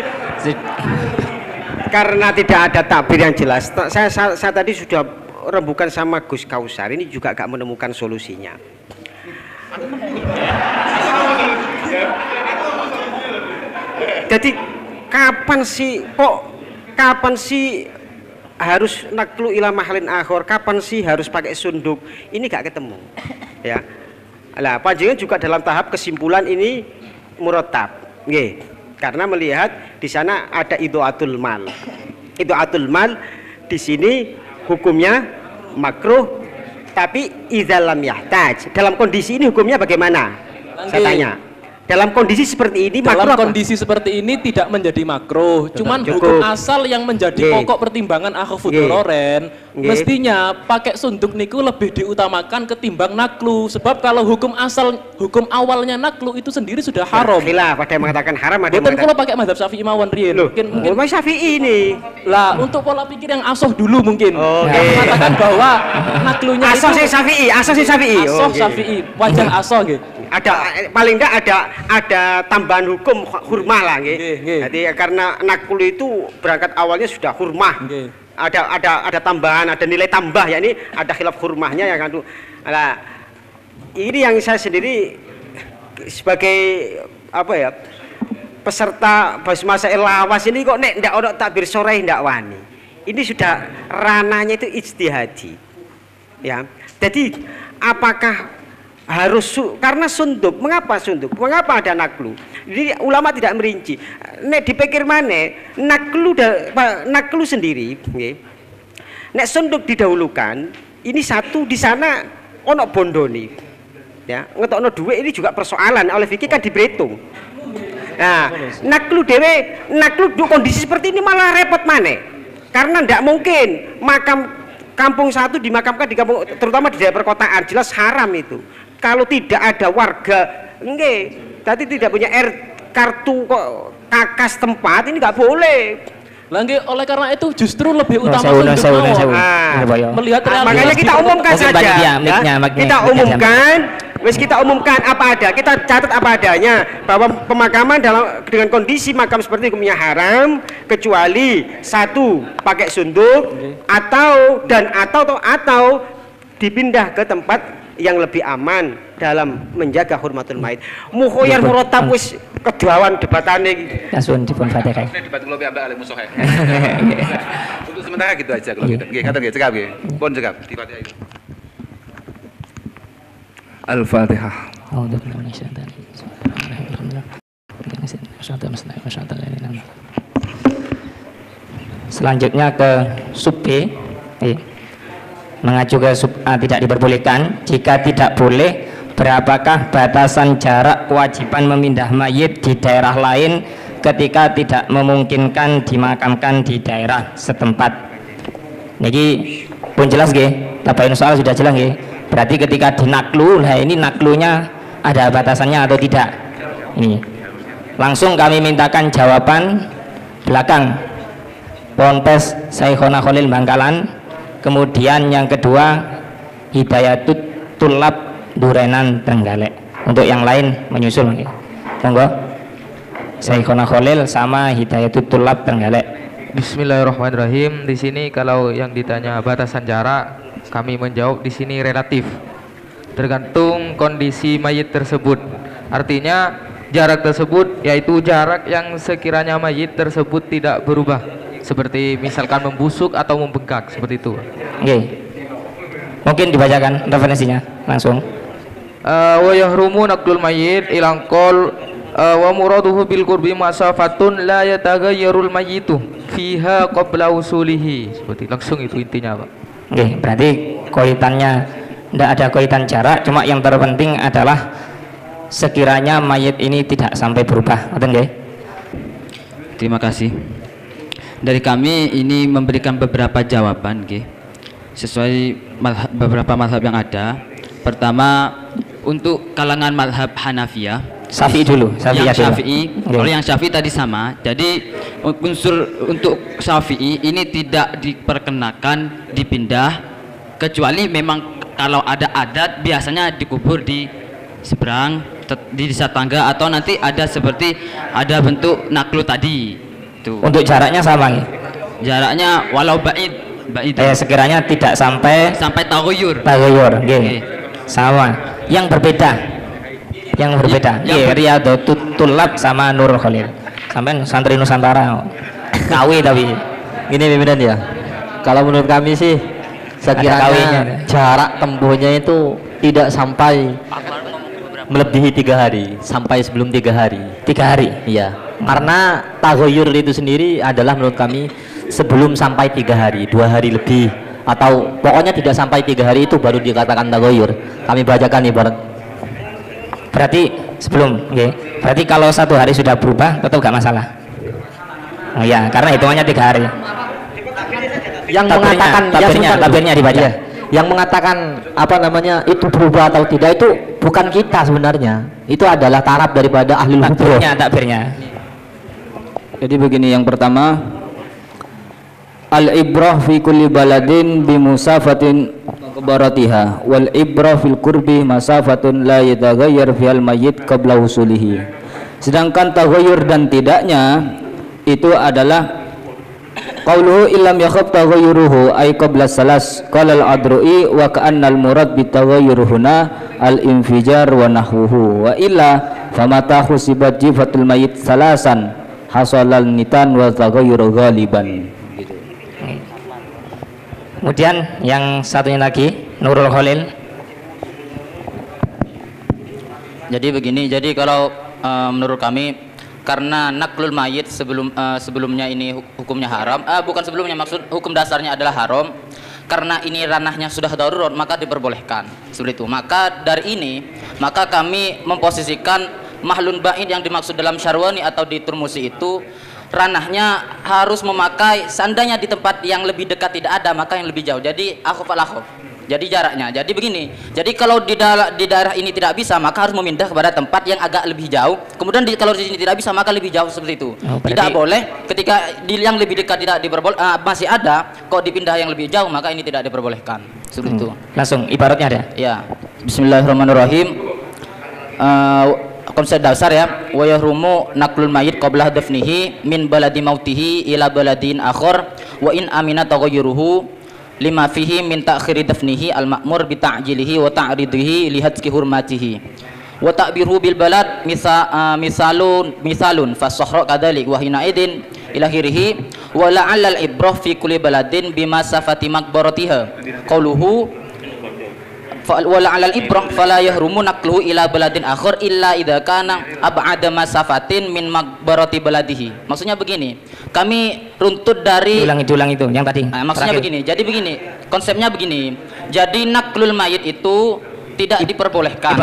karena tidak ada takbir yang jelas, saya tadi sudah rembukan sama Gus Kausar, ini juga gak menemukan solusinya. Jadi kapan sih harus naklu ila mahalin akhor, kapan sih harus pakai sunduk, ini gak ketemu ya. Lah panjenengan juga dalam tahap kesimpulan ini murattab nggih, karena melihat di sana ada idaatul mal. Idaatul mal di sini hukumnya makruh, tapi idza lam yahtaj, dalam kondisi ini hukumnya bagaimana? Saya tanya. Dalam kondisi seperti ini, dalam kondisi seperti ini tidak menjadi makruh, cuman hukum asal yang menjadi pokok pertimbangan akhafud dororen mestinya pakai sunduk niku lebih diutamakan ketimbang naklu, sebab kalau hukum awalnya naklu itu sendiri sudah haram. Khilaf, ada yang mengatakan haram, ada yang mengatakan kalau pakai mazhab Syafi'i mawon riyen. Mungkin Syafi'i ini. Lah, untuk pola pikir yang asoh dulu mungkin. Mengatakan bahwa naklunya asoh itu Syafi'i. Asoh Syafi'i, wajah asoh nggih. Ada paling enggak ada tambahan hukum hurmah lah nggih. Jadi karena nakul itu berangkat awalnya sudah hurmah. Ada tambahan, ada nilai tambah, ya ini ada khilaf hurmahnya ya kan. Nah, ini yang saya sendiri sebagai apa ya, peserta Basmasail Lawas ini kok nek ndak ono takbir sore ndak wani. Ini sudah rananya itu ijtihadi. Ya. Jadi apakah harus karena sunduk? Mengapa sunduk? Mengapa ada naklu? Jadi ulama tidak merinci. Nek dipikir mana naklu sendiri, nek sunduk didahulukan, ini satu di sana ono bondoni, ya ngetokno duit ini juga persoalan. Oleh fikih kan diberhitung. Nah, naklu kondisi seperti ini malah repot mana? Karena tidak mungkin makam kampung satu dimakamkan di kampung, terutama di daerah perkotaan, jelas haram itu. Kalau tidak ada warga, tadi tidak punya kartu kok kakas tempat, ini nggak boleh. Lagi oleh karena itu justru lebih utama melihat realitas. Makanya kita umumkan saja, kita umumkan apa ada, kita catat apa adanya bahwa pemakaman dengan kondisi makam seperti hukumnya haram kecuali satu pakai sunduk atau dipindah ke tempat yang lebih aman dalam menjaga hormatul mayit. Mukhoyar murattab wis kedawan debatane iki. Kasun dipun Fatihah. Debat kula piambak Ali Musohe. Untuk sementara gitu aja kalau gitu. Nggih, kata nggih, cekap nggih. Pun cekap di Fatihah itu. Al-Fatihah. Selanjutnya ke sub B. Mengacu ke sub A tidak diperbolehkan. Jika tidak boleh, berapakah batasan jarak kewajiban memindah mayit di daerah lain ketika tidak memungkinkan dimakamkan di daerah setempat. Niki pun jelas nggih, tabain soal sudah jelas nggih. Berarti ketika dinaklu, nah ini naklunya ada batasannya atau tidak? Ini langsung kami mintakan jawaban belakang. Ponpes Syekhona Khalil Bangkalan. Kemudian yang kedua Hidayatut Tulab Durenan Trenggalek. Untuk yang lain menyusul nggih. Monggo. Syekhona Khalil sama Hidayatut Tulab Trenggalek. Bismillahirrahmanirrahim. Di sini kalau yang ditanya batasan jarak, kami menjawab di sini relatif, tergantung kondisi mayit tersebut. Artinya jarak tersebut yaitu jarak yang sekiranya mayit tersebut tidak berubah, seperti misalkan membusuk atau membengkak, seperti itu. Oke. Mungkin dibacakan referensinya langsung. Wa yahrumu naqdul mayit ilang qol wa muraduhu bil qurbi masafatun la yataghayyarul mayyitu fiha qabla usulihi. Seperti langsung itu intinya, Pak. Oke, berarti kaitannya tidak ada kaitan jarak, cuma yang terpenting adalah sekiranya mayit ini tidak sampai berubah. Betul nggih? Terima kasih. Dari kami ini memberikan beberapa jawaban nggih, sesuai beberapa mazhab yang ada. Pertama, untuk kalangan mazhab Hanafiyah, Syafi'i dulu, yang Syafi'i. Kalau yang Syafi'i tadi sama. Jadi unsur untuk Syafi'i ini tidak diperkenakan dipindah, kecuali memang kalau ada adat biasanya dikubur di seberang di desa tangga, atau nanti ada seperti ada bentuk naklu tadi. Tuh. Untuk jaraknya sama ya? Jaraknya walau ba'id. Sekiranya tidak sampai taghayyur. Taghayyur, nggih. Sama. Yang berbeda. Riyadatul Tulab sama Nurul Khalil. Sampai santri Nusantara. KW tapi. Gini pimpinan ya. Kalau menurut kami sih sekiranya jarak tempuhnya itu tidak sampai melebihi 3 hari, sampai sebelum 3 hari. 3 hari? Iya. Karena taghayyur itu sendiri adalah menurut kami sebelum sampai 3 hari, 2 hari lebih, atau pokoknya tidak sampai 3 hari itu baru dikatakan taghayyur. Kami bacakan ibarat. Berarti sebelum, okay. Berarti kalau 1 hari sudah berubah tetap gak masalah. Oh ya, karena hitungannya 3 hari. Yang mengatakan tabirnya dibaca. Ya, yang mengatakan apa namanya itu berubah atau tidak itu bukan kita sebenarnya. Itu adalah taraf daripada ahli hukum. Takbirnya. Jadi begini, yang pertama, al-ibrah fi kulli baladin bi musafatin kebaratiha wal ibrah fil qurbi masafatun la yataghayyar fil mayyit qabla usulihi. Sedangkan taghayyur dan tidaknya itu adalah qauluhu illam yakhaf taghayyuruhu ay qabla salas qala al-adru'i wa ka'anna al-murad bi taghayyur huna al-infijar wa nahwuhu wa illa famata khusibat jifatul mayyit salasan hasalal nitan wa taghayyur ghaliban. Kemudian yang satunya lagi Nurul Khalil. Jadi begini, jadi kalau menurut kami karena naklul mayit sebelumnya ini hukumnya haram, bukan sebelumnya, maksud hukum dasarnya adalah haram. Karena ini ranahnya sudah darurat maka diperbolehkan seperti itu. Maka dari ini maka kami memposisikan mahlun ba'id yang dimaksud dalam Syarwani atau di Turmusi itu ranahnya harus memakai, seandainya di tempat yang lebih dekat tidak ada maka yang lebih jauh. Jadi akhaf al-akhaf. Jadi jaraknya. Jadi begini. Jadi kalau di daerah ini tidak bisa maka harus memindah kepada tempat yang agak lebih jauh. Kemudian kalau di sini tidak bisa maka lebih jauh seperti itu. Tidak boleh ketika di yang lebih dekat tidak masih ada kok dipindah yang lebih jauh maka ini tidak diperbolehkan. Seperti itu. Langsung ibaratnya ada. Ya. Bismillahirrahmanirrahim. Konsep dasar ya, wa yahrumu naqlul mayyit qabla dafnihi min baladi mautihi ila baladin akhar wa in amina taghayyuruhu lima fihi min ta'khiri dafnihi al ma'mur bi ta'jilihi wa ta'ridihi li hadki hurmatihi wa ta'biru bil balad misalun fasahra kadzalik wa hina idin ila akhirih wa la'alla al ibrah fi kulli baladin bima safati maqbaratiha qauluhu wala alal ibrah fala yahrumu naqluhu ila baladin akhir illa idza kana ab'ada masafatin min maqbarati baladihi. Maksudnya begini, kami runtut dari ulang itu yang tadi. Maksudnya begini. Jadi begini, konsepnya begini. Jadi naqlul mayit itu tidak diperbolehkan.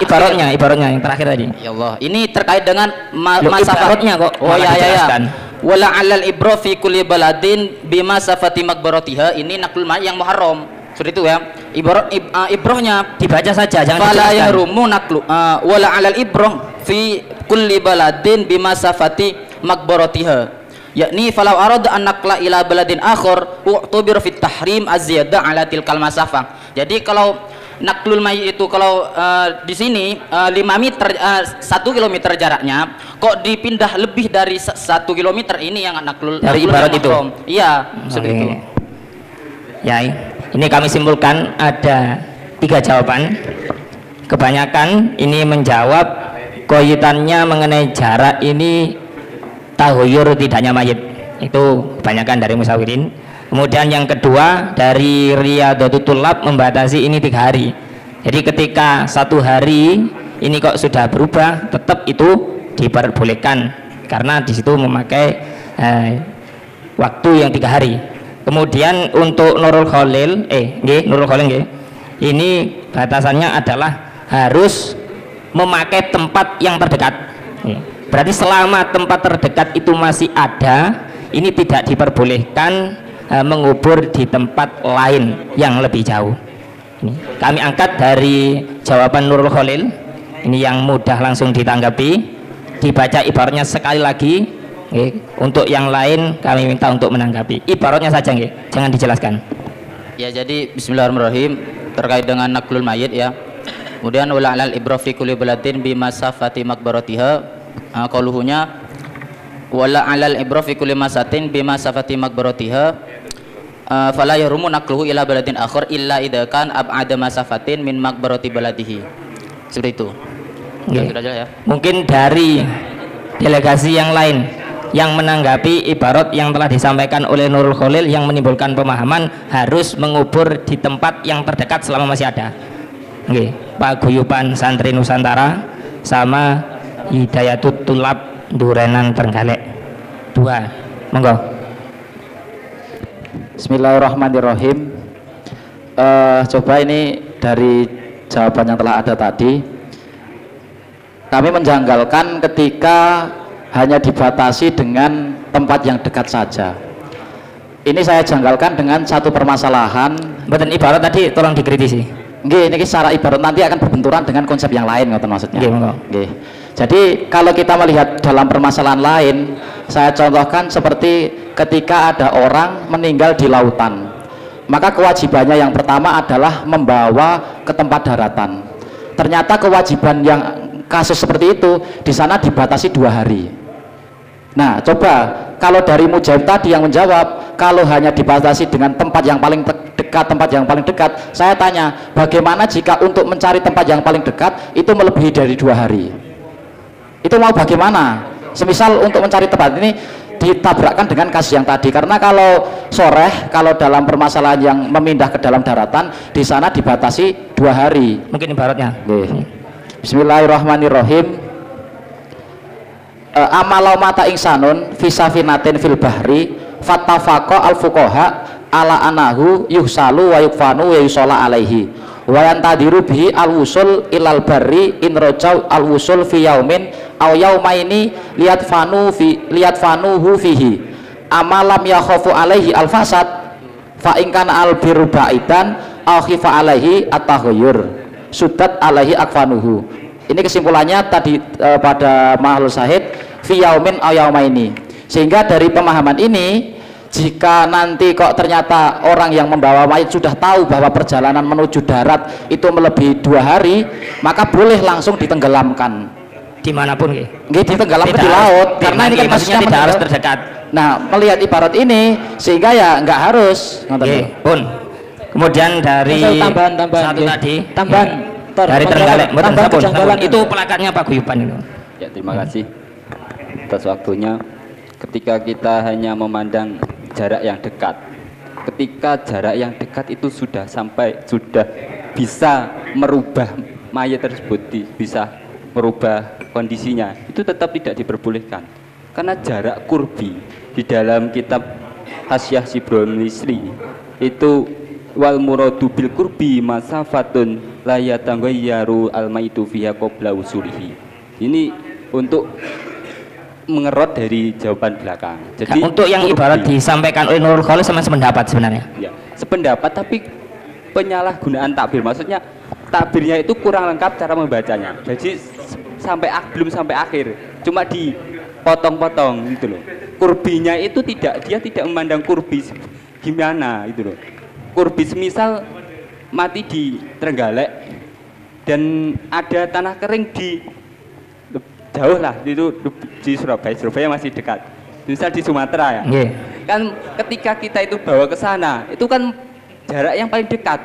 Ibaratnya yang terakhir tadi. Ya Allah, ini terkait dengan ibaratnya kok. Oh ya. Wala 'alal ibra fi kulli baladin bima safati makbaratiha, ini naklul mayit yang muharram. Seperti itu ya. Ibrohnya dibaca saja, jangan fala dijelaskan. yahrumu naklu wala 'alal ibrah fi kulli baladin bima safati makbaratiha. Yakni falau arada an naqla ila baladin akhar u'tubir fit tahrim az-ziyada 'ala tilkal masafah. Jadi kalau naklul mayit itu kalau di sini 5 meter 1 kilometer jaraknya, kok dipindah lebih dari 1 kilometer, ini yang naklul dari ibarat itu. Iya, seperti itu. Ya, ini kami simpulkan ada 3 jawaban. Kebanyakan ini menjawab koitannya mengenai jarak ini tahuyur tidaknya mayit, itu kebanyakan dari musawirin. Kemudian yang kedua dari Riyadhatul Thullab membatasi ini 3 hari. Jadi ketika 1 hari ini kok sudah berubah, tetap itu diperbolehkan karena di situ memakai waktu yang 3 hari. Kemudian untuk Nurul Khalil, ini batasannya adalah harus memakai tempat yang terdekat. Berarti selama tempat terdekat itu masih ada, ini tidak diperbolehkan mengubur di tempat lain yang lebih jauh. Ini kami angkat dari jawaban Nurul Khalil, ini yang mudah langsung ditanggapi. Dibaca ibaratnya sekali lagi. Untuk yang lain kami minta untuk menanggapi ibaratnya saja, jangan dijelaskan. Ya, jadi bismillahirrahmanirrahim terkait dengan naklul mayit ya. Kemudian wala 'alal ibra fi kulli baladin bima safati makbaratiha. Qauluhunya wala 'alal ibra fi kulli masatin bima safati makbaratiha fala yahrumu naqluhu ila baladin akhar illa idza kan ab'ada masafatin min makbarati baladihi. Seperti itu. Ya. Mungkin dari delegasi yang lain yang menanggapi ibarat yang telah disampaikan oleh Nurul Khalil yang menimbulkan pemahaman harus mengubur di tempat yang terdekat selama masih ada. Pak Guyupan Santri Nusantara sama Hidayatul Thullab Durenan Trenggalek 2. Monggo. Bismillahirrahmanirrahim. Coba ini dari jawaban yang telah ada tadi, kami menjanggalkan ketika hanya dibatasi dengan tempat yang dekat saja. Ini saya janggalkan dengan satu permasalahan. Betul, ibarat tadi tolong dikritisi. Ini secara ibarat nanti akan berbenturan dengan konsep yang lain, maksudnya. Jadi kalau kita melihat dalam permasalahan lain, saya contohkan seperti ketika ada orang meninggal di lautan, maka kewajibannya yang pertama adalah membawa ke tempat daratan. Ternyata kewajiban yang kasus seperti itu di sana dibatasi 2 hari. Nah, coba kalau dari Mujahid tadi yang menjawab kalau hanya dibatasi dengan tempat yang paling dekat, saya tanya bagaimana jika untuk mencari tempat yang paling dekat itu melebihi dari 2 hari? Itu mau bagaimana? Semisal untuk mencari tempat ini ditabrakkan dengan kasus yang tadi, karena kalau soreh, kalau dalam permasalahan yang memindah ke dalam daratan di sana dibatasi 2 hari. Mungkin ibaratnya. Bismillahirrahmanirrahim. Amalau mata ingsanun fisafinatin fil bahri fattafaqa al fuqaha ala anahu yuhsalu wa yukfanu wa yusola alaihi wa yantadiru bihi al wusul ilal barri in rojau al wusul fi yaumin aw yaumaini liat fanuhu fihi amalam yakhafu alaihi al fasad fa ingkan al biru baidan aw khifa alaihi at-taghayyur sudat alaihi akfanuhu. Ini kesimpulannya tadi pada mahal syahid fi yaumin aw yaumaini. Sehingga dari pemahaman ini, jika nanti kok ternyata orang yang membawa mayit sudah tahu bahwa perjalanan menuju darat itu melebihi 2 hari, maka boleh langsung ditenggelamkan dimanapun ditenggelamkan di laut, karena ini kan maksudnya tidak harus terdekat. Nah, melihat ibarat ini sehingga ya nggak harus. Pun kemudian dari satu tadi tambahan dari Trenggalek, itu pelakatnya Pak Guyupan itu. Ya, terima kasih atas waktunya. Ketika kita hanya memandang jarak yang dekat, ketika jarak yang dekat itu sudah bisa merubah mayat tersebut, bisa merubah kondisinya, itu tetap tidak diperbolehkan, karena jarak kurbi di dalam kitab Hasyah Sibron Misri itu wal muradu bil kurbi masafatun la yataghayyaru al-maitu fiha qabla usulihi. Ini untuk mengerot dari jawaban belakang. Jadi untuk yang ibarat disampaikan oleh Nurul Khalil sama sependapat sebenarnya. Ya, sependapat tapi penyalahgunaan takbir. Maksudnya takbirnya itu kurang lengkap cara membacanya. Jadi belum sampai akhir, cuma dipotong-potong gitu loh. Kurbinya itu dia tidak memandang kurbi gimana gitu loh. Kurbi semisal mati di Trenggalek dan ada tanah kering di jauh lah itu di Surabaya masih dekat. Misal di Sumatera ya. Yeah. Kan ketika kita itu bawa ke sana itu kan jarak yang paling dekat.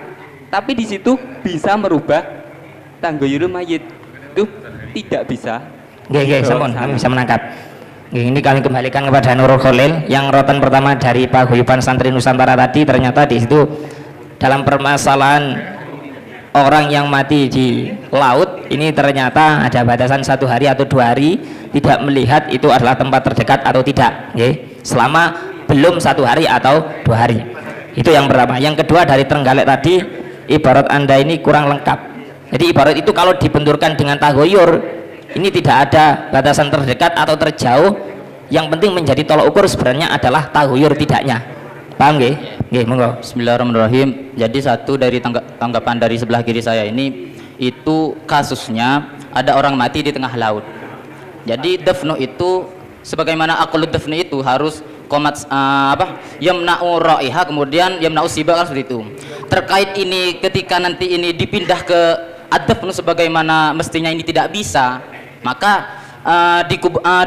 Tapi di situ bisa merubah tanggoyurul mayit. Itu tidak bisa. Sampun, kami bisa menangkap. Ini kami kembalikan kepada Nurul Khalil yang rotan pertama dari Paguyuban Santri Nusantara tadi. Ternyata di situ dalam permasalahan orang yang mati di laut ini ternyata ada batasan 1 hari atau 2 hari, tidak melihat itu adalah tempat terdekat atau tidak, selama belum 1 hari atau 2 hari. Itu yang pertama. Yang kedua dari Trenggalek tadi, ibarat Anda ini kurang lengkap. Jadi ibarat itu kalau dibenturkan dengan tagoyur, ini tidak ada batasan terdekat atau terjauh. Yang penting menjadi tolak ukur sebenarnya adalah tagoyur tidaknya. Paham nggih? Nggih, monggo. Bismillahirrahmanirrahim. Jadi satu dari tanggapan dari sebelah kiri saya ini, itu kasusnya ada orang mati di tengah laut. Jadi dafnu itu sebagaimana aqlud dafnu itu harus komat yamna'u ra'iha, kemudian yamna'u siba, kan seperti itu. Terkait ini ketika nanti ini dipindah ke ad-dafnu sebagaimana mestinya ini tidak bisa, maka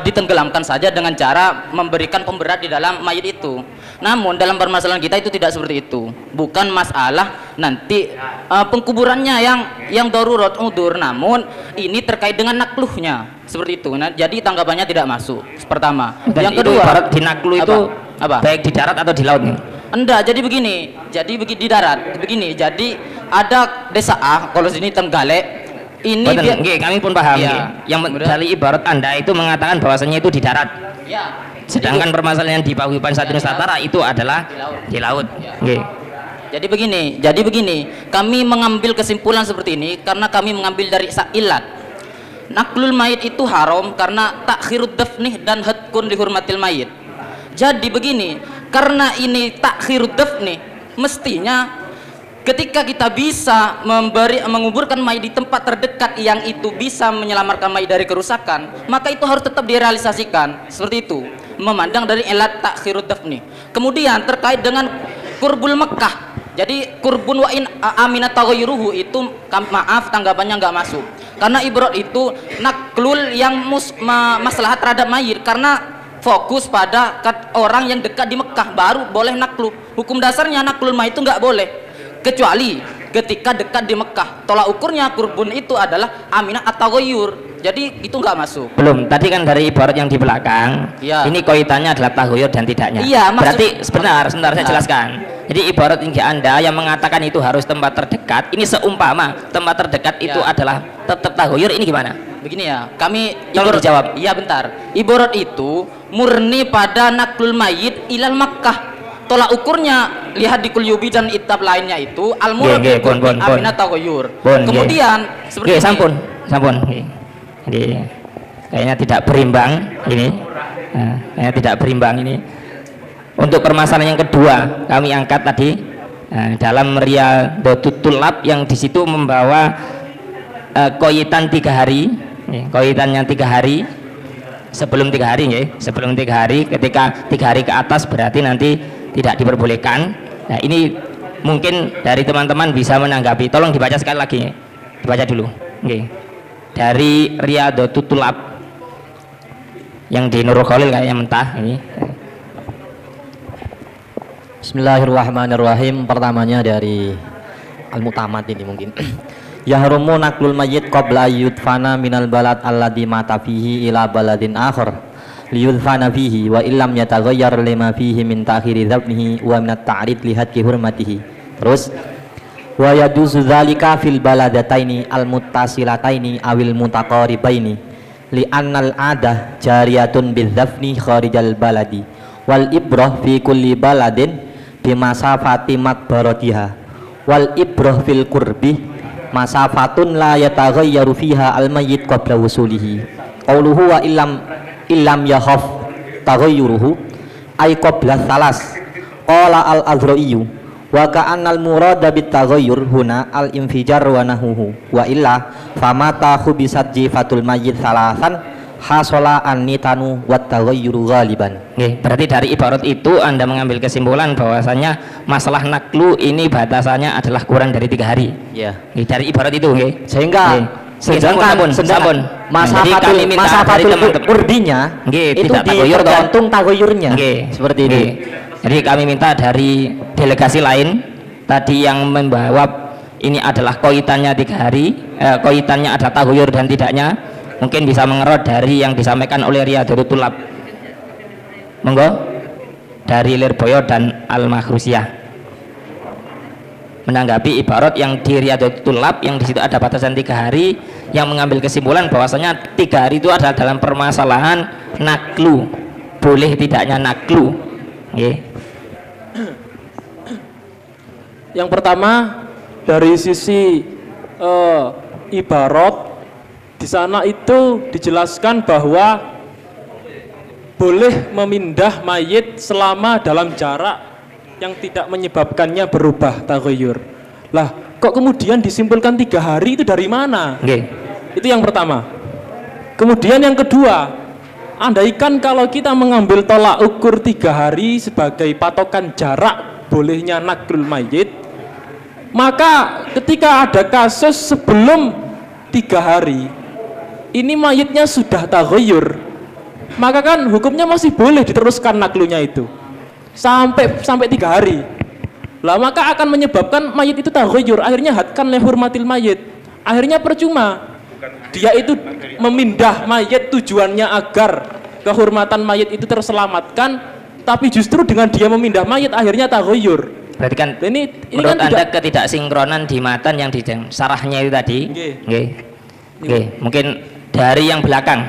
ditenggelamkan saja dengan cara memberikan pemberat di dalam mayit itu. Namun dalam permasalahan kita itu tidak seperti itu. Bukan masalah nanti pengkuburannya yang darurat udur, namun ini terkait dengan nakluhnya seperti itu. Nah, jadi tanggapannya tidak masuk. Pertama. Dan yang kedua, di nakluh itu baik di darat atau di laut nih? Enggak, jadi begini. Jadi di darat. Begini. Jadi ada desa A, kalau sini Trenggalek. Ini kami pun paham. Ya, yang dari ibarat Anda itu mengatakan bahwasanya itu di darat. Ya. Sedangkan permasalahan di Paguyuban Santri Nusantara itu adalah di laut. Jadi begini, kami mengambil kesimpulan seperti ini karena kami mengambil dari ilat. Naklul mayit itu haram karena takhirud dafnih dan hadkun dihurmatil mayit. Jadi begini, karena ini takhirud dafnih, mestinya ketika kita bisa menguburkan mayit di tempat terdekat yang itu bisa menyelamatkan mayit dari kerusakan, maka itu harus tetap direalisasikan seperti itu, memandang dari elat takhirud dafni. Kemudian terkait dengan kurbul Mekah, jadi kurbun wa in aminat taghayyuruhu itu maaf tanggapannya nggak masuk, karena ibarat itu naklul yang maslahat terhadap mayit, karena fokus pada orang yang dekat di Mekah baru boleh naklu. Hukum dasarnya naklul mayit itu nggak boleh kecuali ketika dekat di Mekah. Tolak ukurnya kurbun itu adalah aminah atau goyur. Jadi itu nggak masuk. Belum. Tadi kan dari ibarat yang di belakang. Ya. Ini kaitannya adalah tagoyur dan tidaknya. Iya. Berarti sebentar saya jelaskan. Jadi ibarat tinggi Anda yang mengatakan itu harus tempat terdekat. Ini seumpama tempat terdekat itu adalah tetap tagoyur. Ini gimana? Begini ya. Kami tolong dijawab. Iya bentar. Ibarat itu murni pada naklul mayit ilal Makkah. Tolak ukurnya lihat di kulyubi dan itab lainnya itu al-murad aminat tagoyur. Kemudian seperti sampun. Kayaknya tidak berimbang ini. Kayaknya tidak berimbang ini. Untuk permasalahan yang kedua kami angkat tadi dalam Riyadhatul Tulab yang di situ membawa koitan 3 hari, koitannya 3 hari sebelum 3 hari, sebelum 3 hari. Ketika 3 hari ke atas berarti nanti tidak diperbolehkan. Nah ini mungkin dari teman-teman bisa menanggapi. Tolong dibaca sekali lagi, dibaca dulu. Dari Riyadhatul Tulab yang di Nurul Khalil kayaknya mentah ini. Bismillahirrahmanirrahim. Pertamanya dari Al-Mutamad ini mungkin. Yahrumu naklul mayyit qabla yudfana minal balad alladhi mata fihi ila baladin akhar liyudfana fihi wa illam yataghayyar lima fihi min ta'khiri dhabnihi wa min at-ta'rid li hadki hurmatihi. Terus wa yajuzu dzalika fil baladataini al-muttasilataini awil mutaqaribaini li annal adah jariyatun bidzafni kharijal baladi wal ibrah fi kulli baladin bimasafati makbaratiha wal ibrah fil qurbi masafatun la yataghayyaru fiha al-mayyit qabla wusulihi. Qauluhu wa illam yakhaf taghayyuruhu ay qabla thalas. Qala al-Azra'i wa ka'annal murada bit taghayyur huna al-infijar wa nahuhu wa illa famata khubisat jifatul mayyit salasan hasola annitanu wat taghayyuru ghaliban. Berarti dari ibarat itu Anda mengambil kesimpulan bahwasanya masalah naklu ini batasannya adalah kurang dari 3 hari. Ya. Dari ibarat itu, sehingga sedangkan masafatul urdinya itu tergantung taghayyurnya. Seperti ini. Jadi kami minta dari delegasi lain tadi yang membawa ini adalah koitannya 3 hari, koitannya adalah taghayyur dan tidaknya, mungkin bisa mengerot dari yang disampaikan oleh Riyadhut Thulab. Monggo dari Lirboyo dan Al-Makhrusiyah menanggapi ibarat yang di Riyadhut Thulab yang di situ ada batasan 3 hari, yang mengambil kesimpulan bahwasanya 3 hari itu adalah dalam permasalahan naklu, boleh tidaknya naklu. Yang pertama dari sisi ibarat di sana itu dijelaskan bahwa boleh memindah mayit selama dalam jarak yang tidak menyebabkannya berubah taghayyur. Lah, kok kemudian disimpulkan 3 hari itu dari mana? Itu yang pertama. Kemudian yang kedua, andaikan kalau kita mengambil tolak ukur 3 hari sebagai patokan jarak bolehnya naklul mayit, maka ketika ada kasus sebelum 3 hari ini mayitnya sudah taghayyur, maka kan hukumnya masih boleh diteruskan naklunya itu sampai 3 hari. Lah maka akan menyebabkan mayit itu taghayyur, akhirnya hadkan lehurmatil mayit, akhirnya percuma. Dia itu memindah mayit tujuannya agar kehormatan mayit itu terselamatkan, tapi justru dengan dia memindah mayit akhirnya taghayyur. Berarti kan ini menurut kan Anda ketidaksinkronan di matan yang di sarahnya itu tadi. Mungkin dari yang belakang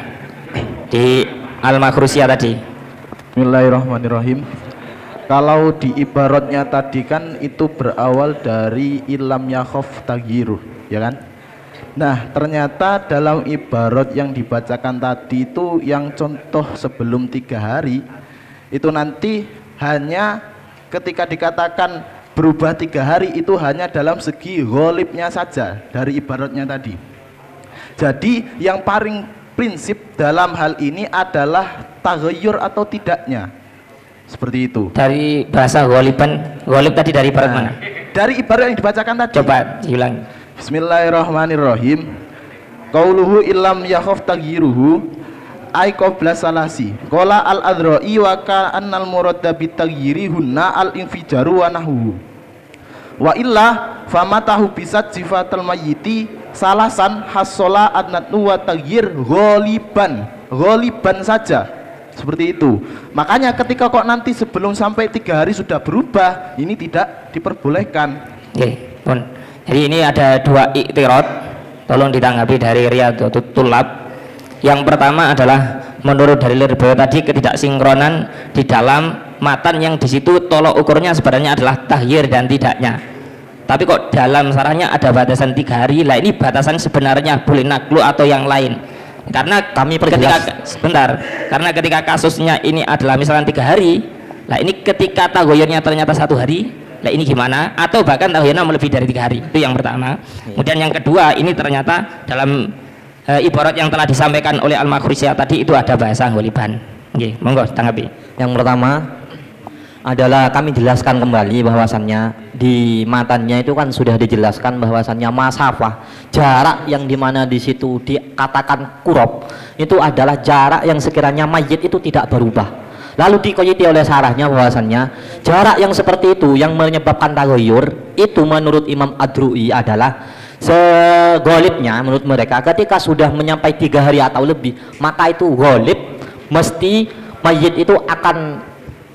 di Al-Makhrusiyah tadi. Bismillahirrahmanirrahim. Kalau di ibaratnya tadi kan itu berawal dari ilam yakhaf taghiru, ya kan? Nah, ternyata dalam ibarat yang dibacakan tadi itu yang contoh sebelum 3 hari itu nanti hanya ketika dikatakan berubah 3 hari itu hanya dalam segi ghalibnya saja dari ibaratnya tadi. Jadi yang paling prinsip dalam hal ini adalah taghayyur atau tidaknya. Seperti itu. Dari bahasa ghaliban, ghalib tadi dari ibarat mana? Dari ibarat yang dibacakan tadi. Coba diulang. Bismillahirrahmanirrahim. Qauluhu illam yakhaf taghiruhu ay qabla salasi. Qala al-Azra'i wa ka'annal muradda bitaghiri hunna al-infijaru wa nahu. Wa illa famatahu bisat sifatul mayyiti salasan hasola adnatu wa taghir ghaliban saja. Seperti itu. Makanya ketika kok nanti sebelum sampai 3 hari sudah berubah, ini tidak diperbolehkan. Jadi ini ada 2 iktirad, tolong ditanggapi dari Riyadhut Thulab. Yang pertama adalah menurut dari Lirboyo tadi ketidaksinkronan di dalam matan yang di situ tolok ukurnya sebenarnya adalah tahyir dan tidaknya. Tapi kok dalam sarahnya ada batasan 3 hari. Lah ini batasan sebenarnya boleh naklu atau yang lain. Karena karena ketika kasusnya ini adalah misalkan 3 hari, lah ini ketika taghayyurnya ternyata 1 hari, lah ini gimana? Atau bahkan taghayyurnya lebih dari 3 hari. Itu yang pertama. Kemudian yang kedua, ini ternyata dalam ibarat yang telah disampaikan oleh Al-Makhrusiyah tadi itu ada bahasa ghaliban. Monggo tanggapi. Yang pertama adalah kami jelaskan kembali bahwasannya di matanya itu kan sudah dijelaskan bahwasannya masafah, jarak yang dimana di situ dikatakan kurob itu adalah jarak yang sekiranya mayit itu tidak berubah. Lalu dikoyiti oleh sarahnya bahwasannya jarak yang seperti itu yang menyebabkan taghayyur itu menurut Imam Ad-Dru'i adalah segolibnya menurut mereka ketika sudah menyampai 3 hari atau lebih, maka itu golib mesti mayit itu akan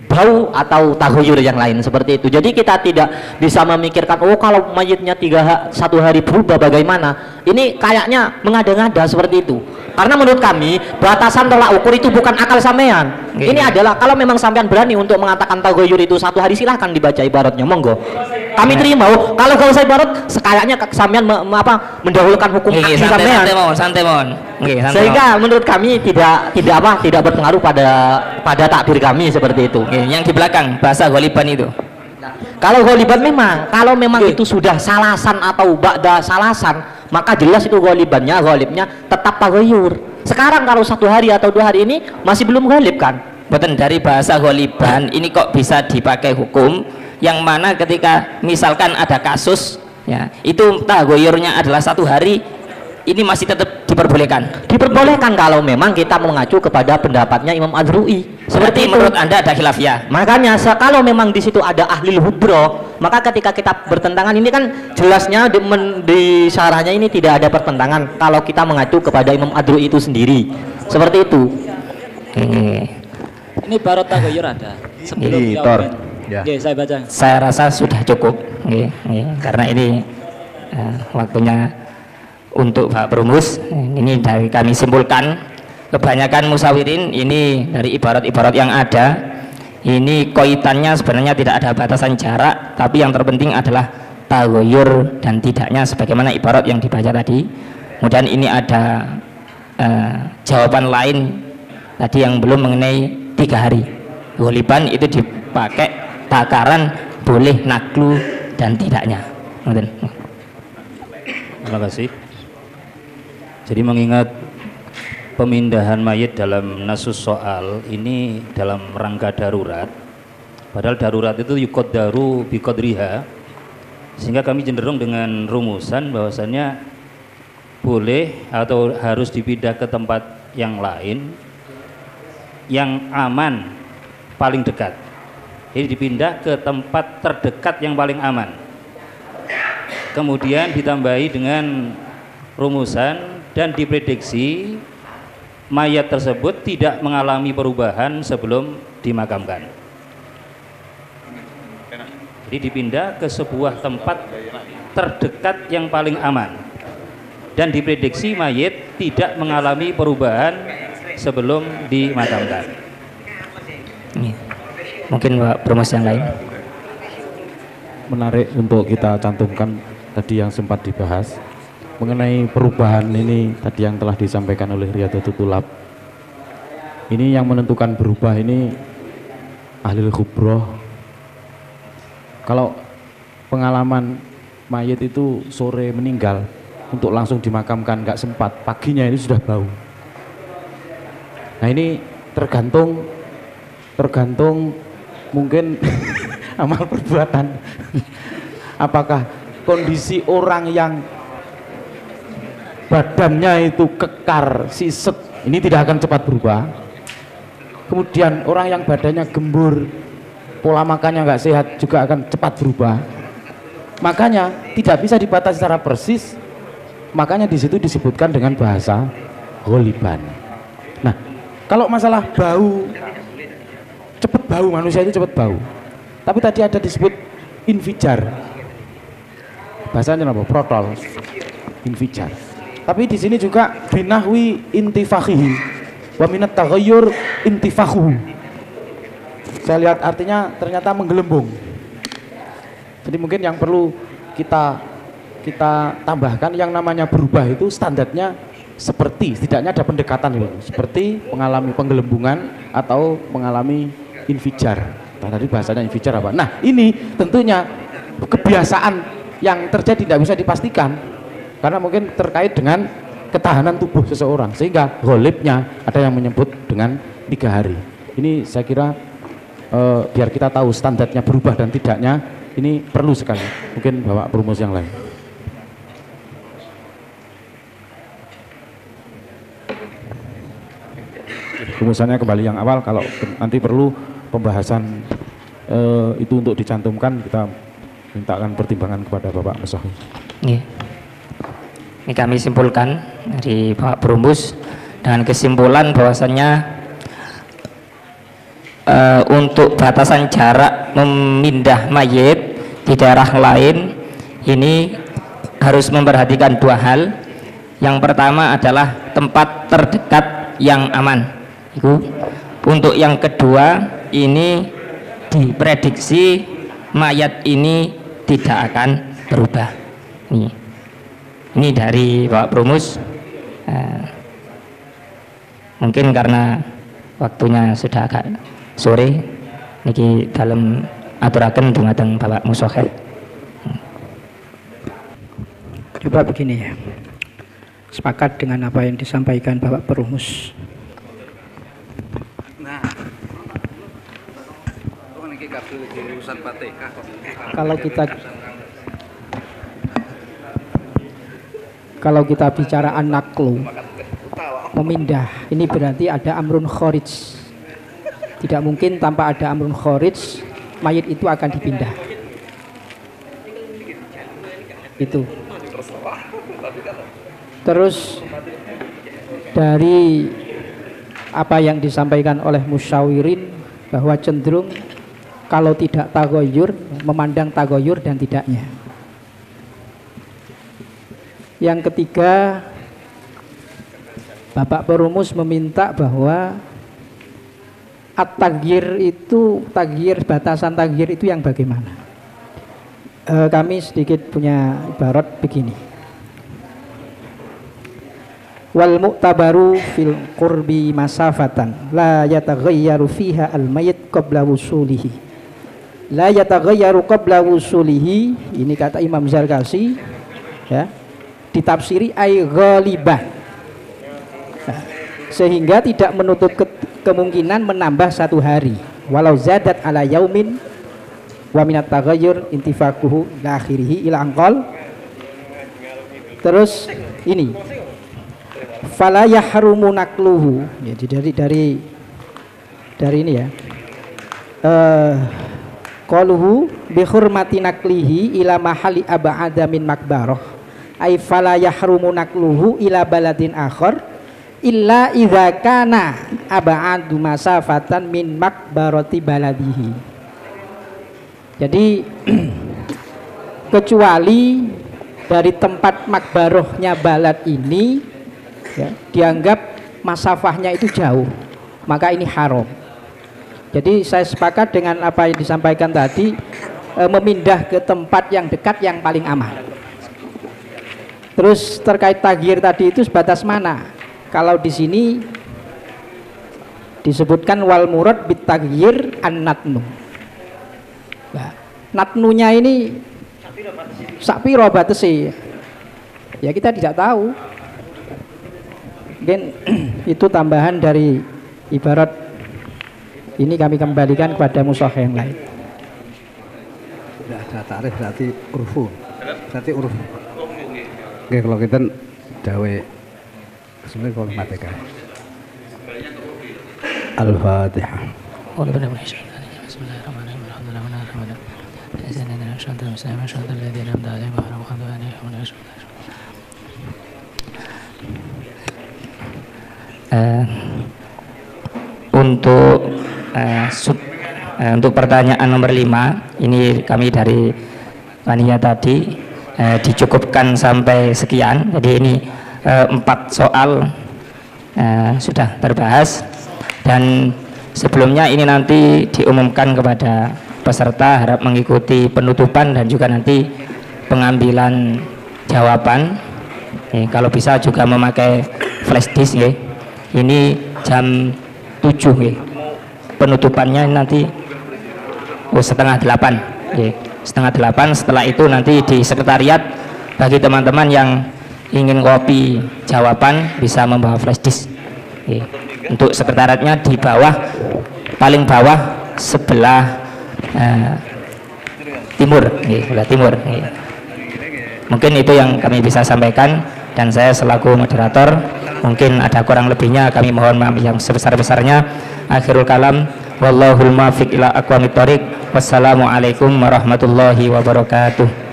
bau atau taghayyur yang lain seperti itu. Jadi kita tidak bisa memikirkan oh kalau mayitnya 1 hari berubah bagaimana. Ini kayaknya mengada-ngada seperti itu. Karena menurut kami batasan tolak ukur itu bukan akal sampean. Ini adalah kalau memang sampean berani untuk mengatakan taghayyur itu 1 hari, silahkan dibaca ibaratnya, monggo. kami terima. Kalau gak usah ibarat sekayaknya sampean mendahulukan hukum akhi sampean. Santai mon. Sehingga menurut kami tidak berpengaruh pada takbir kami seperti itu. Yang di belakang bahasa ghaliban itu. Kalau ghaliban kalau memang itu sudah salasan atau ba'da salasan, maka jelas itu ghalibnya tetap taghayyur. Sekarang kalau 1 hari atau 2 hari ini masih belum ghalib kan? Betul, dari bahasa ghaliban ini kok bisa dipakai hukum yang mana ketika misalkan ada kasus ya, itu taghayyurnya adalah 1 hari, ini masih tetap diperbolehkan. Diperbolehkan kalau memang kita mengacu kepada pendapatnya Imam Adru'i. Seperti itu. Menurut Anda ada khilafiyah. Makanya kalau memang di situ ada ahlil hudro, maka ketika kita bertentangan ini kan jelasnya di syarahnya ini tidak ada pertentangan kalau kita mengacu kepada Imam Adru'i itu sendiri. Seperti itu. Ini ibarat taghayyur ada. Sebelum jawaban. Ya. Saya baca. Saya rasa sudah cukup. Karena ini waktunya untuk Pak Perumus. Ini dari kami simpulkan, kebanyakan musawirin ini dari ibarat-ibarat yang ada ini kaitannya sebenarnya tidak ada batasan jarak, tapi yang terpenting adalah taghayyur dan tidaknya sebagaimana ibarat yang dibaca tadi. Kemudian ini ada jawaban lain tadi yang belum mengenai 3 hari. Ghaliban itu dipakai takaran boleh naklu dan tidaknya. Terima kasih. Jadi mengingat pemindahan mayit dalam nasus soal ini dalam rangka darurat, padahal darurat itu yuqaddaru biqadriha, sehingga kami cenderung dengan rumusan bahwasannya boleh atau harus dipindah ke tempat yang lain yang aman paling dekat. Jadi dipindah ke tempat terdekat yang paling aman. Kemudian ditambahi dengan rumusan dan diprediksi mayat tersebut tidak mengalami perubahan sebelum dimakamkan. Jadi dipindah ke sebuah tempat terdekat yang paling aman dan diprediksi mayat tidak mengalami perubahan sebelum dimakamkan. Mungkin Pak Perumus yang lain. Menarik untuk kita cantumkan tadi yang sempat dibahas mengenai perubahan ini tadi yang telah disampaikan oleh Riyadatul Tulab. Ini yang menentukan berubah ini ahlul khubroh. Kalau pengalaman mayit itu sore meninggal untuk langsung dimakamkan nggak sempat, paginya ini sudah bau. Nah ini tergantung mungkin amal perbuatan. Apakah kondisi orang yang badannya itu kekar, sisek, ini tidak akan cepat berubah. Kemudian orang yang badannya gembur, pola makannya nggak sehat juga akan cepat berubah. Makanya tidak bisa dibatasi secara persis. Makanya di situ disebutkan dengan bahasa ghaliban. Nah, kalau masalah bau, cepat bau, manusia itu cepat bau. Tapi tadi ada disebut infijar. Bahasanya apa? Protol. Infijar. Tapi di sini juga binahwi intifakhihi wa minat taghayyur intifakhuhu. Saya lihat artinya ternyata menggelembung. Jadi mungkin yang perlu kita tambahkan yang namanya berubah itu standarnya seperti setidaknya ada pendekatan itu, seperti mengalami penggelembungan atau mengalami infijar. Nah, tadi bahasanya infijar apa? Nah, ini tentunya kebiasaan yang terjadi tidak bisa dipastikan. Karena mungkin terkait dengan ketahanan tubuh seseorang, sehingga ghalibnya ada yang menyebut dengan 3 hari. Ini saya kira biar kita tahu standarnya berubah dan tidaknya, ini perlu sekali. Mungkin Bapak Perumus yang lain. Rumusannya kembali yang awal, kalau nanti perlu pembahasan itu untuk dicantumkan, kita mintakan pertimbangan kepada Bapak Musahwi. Ini kami simpulkan dari Pak Perumus dengan kesimpulan bahwasannya untuk batasan jarak memindah mayit di daerah lain ini harus memperhatikan 2 hal. Yang pertama adalah tempat terdekat yang aman. Untuk yang kedua ini diprediksi mayat ini tidak akan berubah. Ini dari Bapak Prumus. Mungkin karena waktunya sudah agak sore, niki dalam aturaken dumateng Bapak Musokhe. Coba begini ya, sepakat dengan apa yang disampaikan Bapak Perumus. Kalau kita bicara an-naqlu, memindah, ini berarti ada amrun kharij. Tidak mungkin tanpa ada amrun kharij mayit itu akan dipindah. Itu. Terus dari apa yang disampaikan oleh musyawirin bahwa cenderung kalau tidak tagoyur, memandang tagoyur dan tidaknya. Yang ketiga, Bapak Perumus meminta bahwa at-tagyir itu, batasan tagyir itu yang bagaimana? Kami sedikit punya ibarat begini. Wal mu'tabaru fil qurbi masafatan la yataghayyaru fiha al mayyit qabla wusulihi. La yataghayyaru qabla wusulihi, ini kata Imam Zarkasi ya, ditafsiri ay ghalibah. Nah, sehingga tidak menutup kemungkinan menambah 1 hari walau zadat ala yaumin wa minat taghayyur intifaquhu ila akhirih ila anqal. Terus ini fala yahrumu naqluhu, ya, dari ini ya, qaluhu bi hurmati naqlihi ila mahali ab'ada min makbarah ay fala yahrumu naqluhu ila baladin akhar illa idza kana ab'adu masafatan min makbarati baladihi. Jadi kecuali dari tempat makbarohnya balad ini ya, dianggap masafahnya itu jauh, maka ini haram. Jadi saya sepakat dengan apa yang disampaikan tadi, memindah ke tempat yang dekat yang paling aman. Terus terkait taghir tadi itu sebatas mana? Kalau di sini disebutkan wal murad bit taghir an-natnu. Nah, natnunya ini sakpiro batese? Ya kita tidak tahu. Mungkin itu tambahan dari ibarat ini, kami kembalikan kepada musyaikh yang lain. Tidak ada tarif, berarti urfu. Berarti uruf. Oke, kalau kita dawe sebenarnya kalau mateka. Al-Fatihah. Untuk pertanyaan nomor 5 ini kami dari panitia tadi dicukupkan sampai sekian. Jadi ini 4 soal sudah terbahas, dan sebelumnya ini nanti diumumkan kepada peserta, harap mengikuti penutupan dan juga nanti pengambilan jawaban. Kalau bisa juga memakai flash disk ya. Ini jam 7 ya. Penutupannya nanti setengah 8 ya. Setengah 8. Setelah itu nanti di sekretariat bagi teman-teman yang ingin kopi jawaban bisa membawa flash disk ya. Untuk sekretariatnya di bawah, paling bawah sebelah timur ya, sebelah timur ya. Mungkin itu yang kami bisa sampaikan, dan saya selaku moderator mungkin ada kurang lebihnya kami mohon maaf yang sebesar-besarnya. Akhirul kalam, wallahul muwaffiq ila aqwamit thoriq. Wassalamualaikum warahmatullahi wabarakatuh.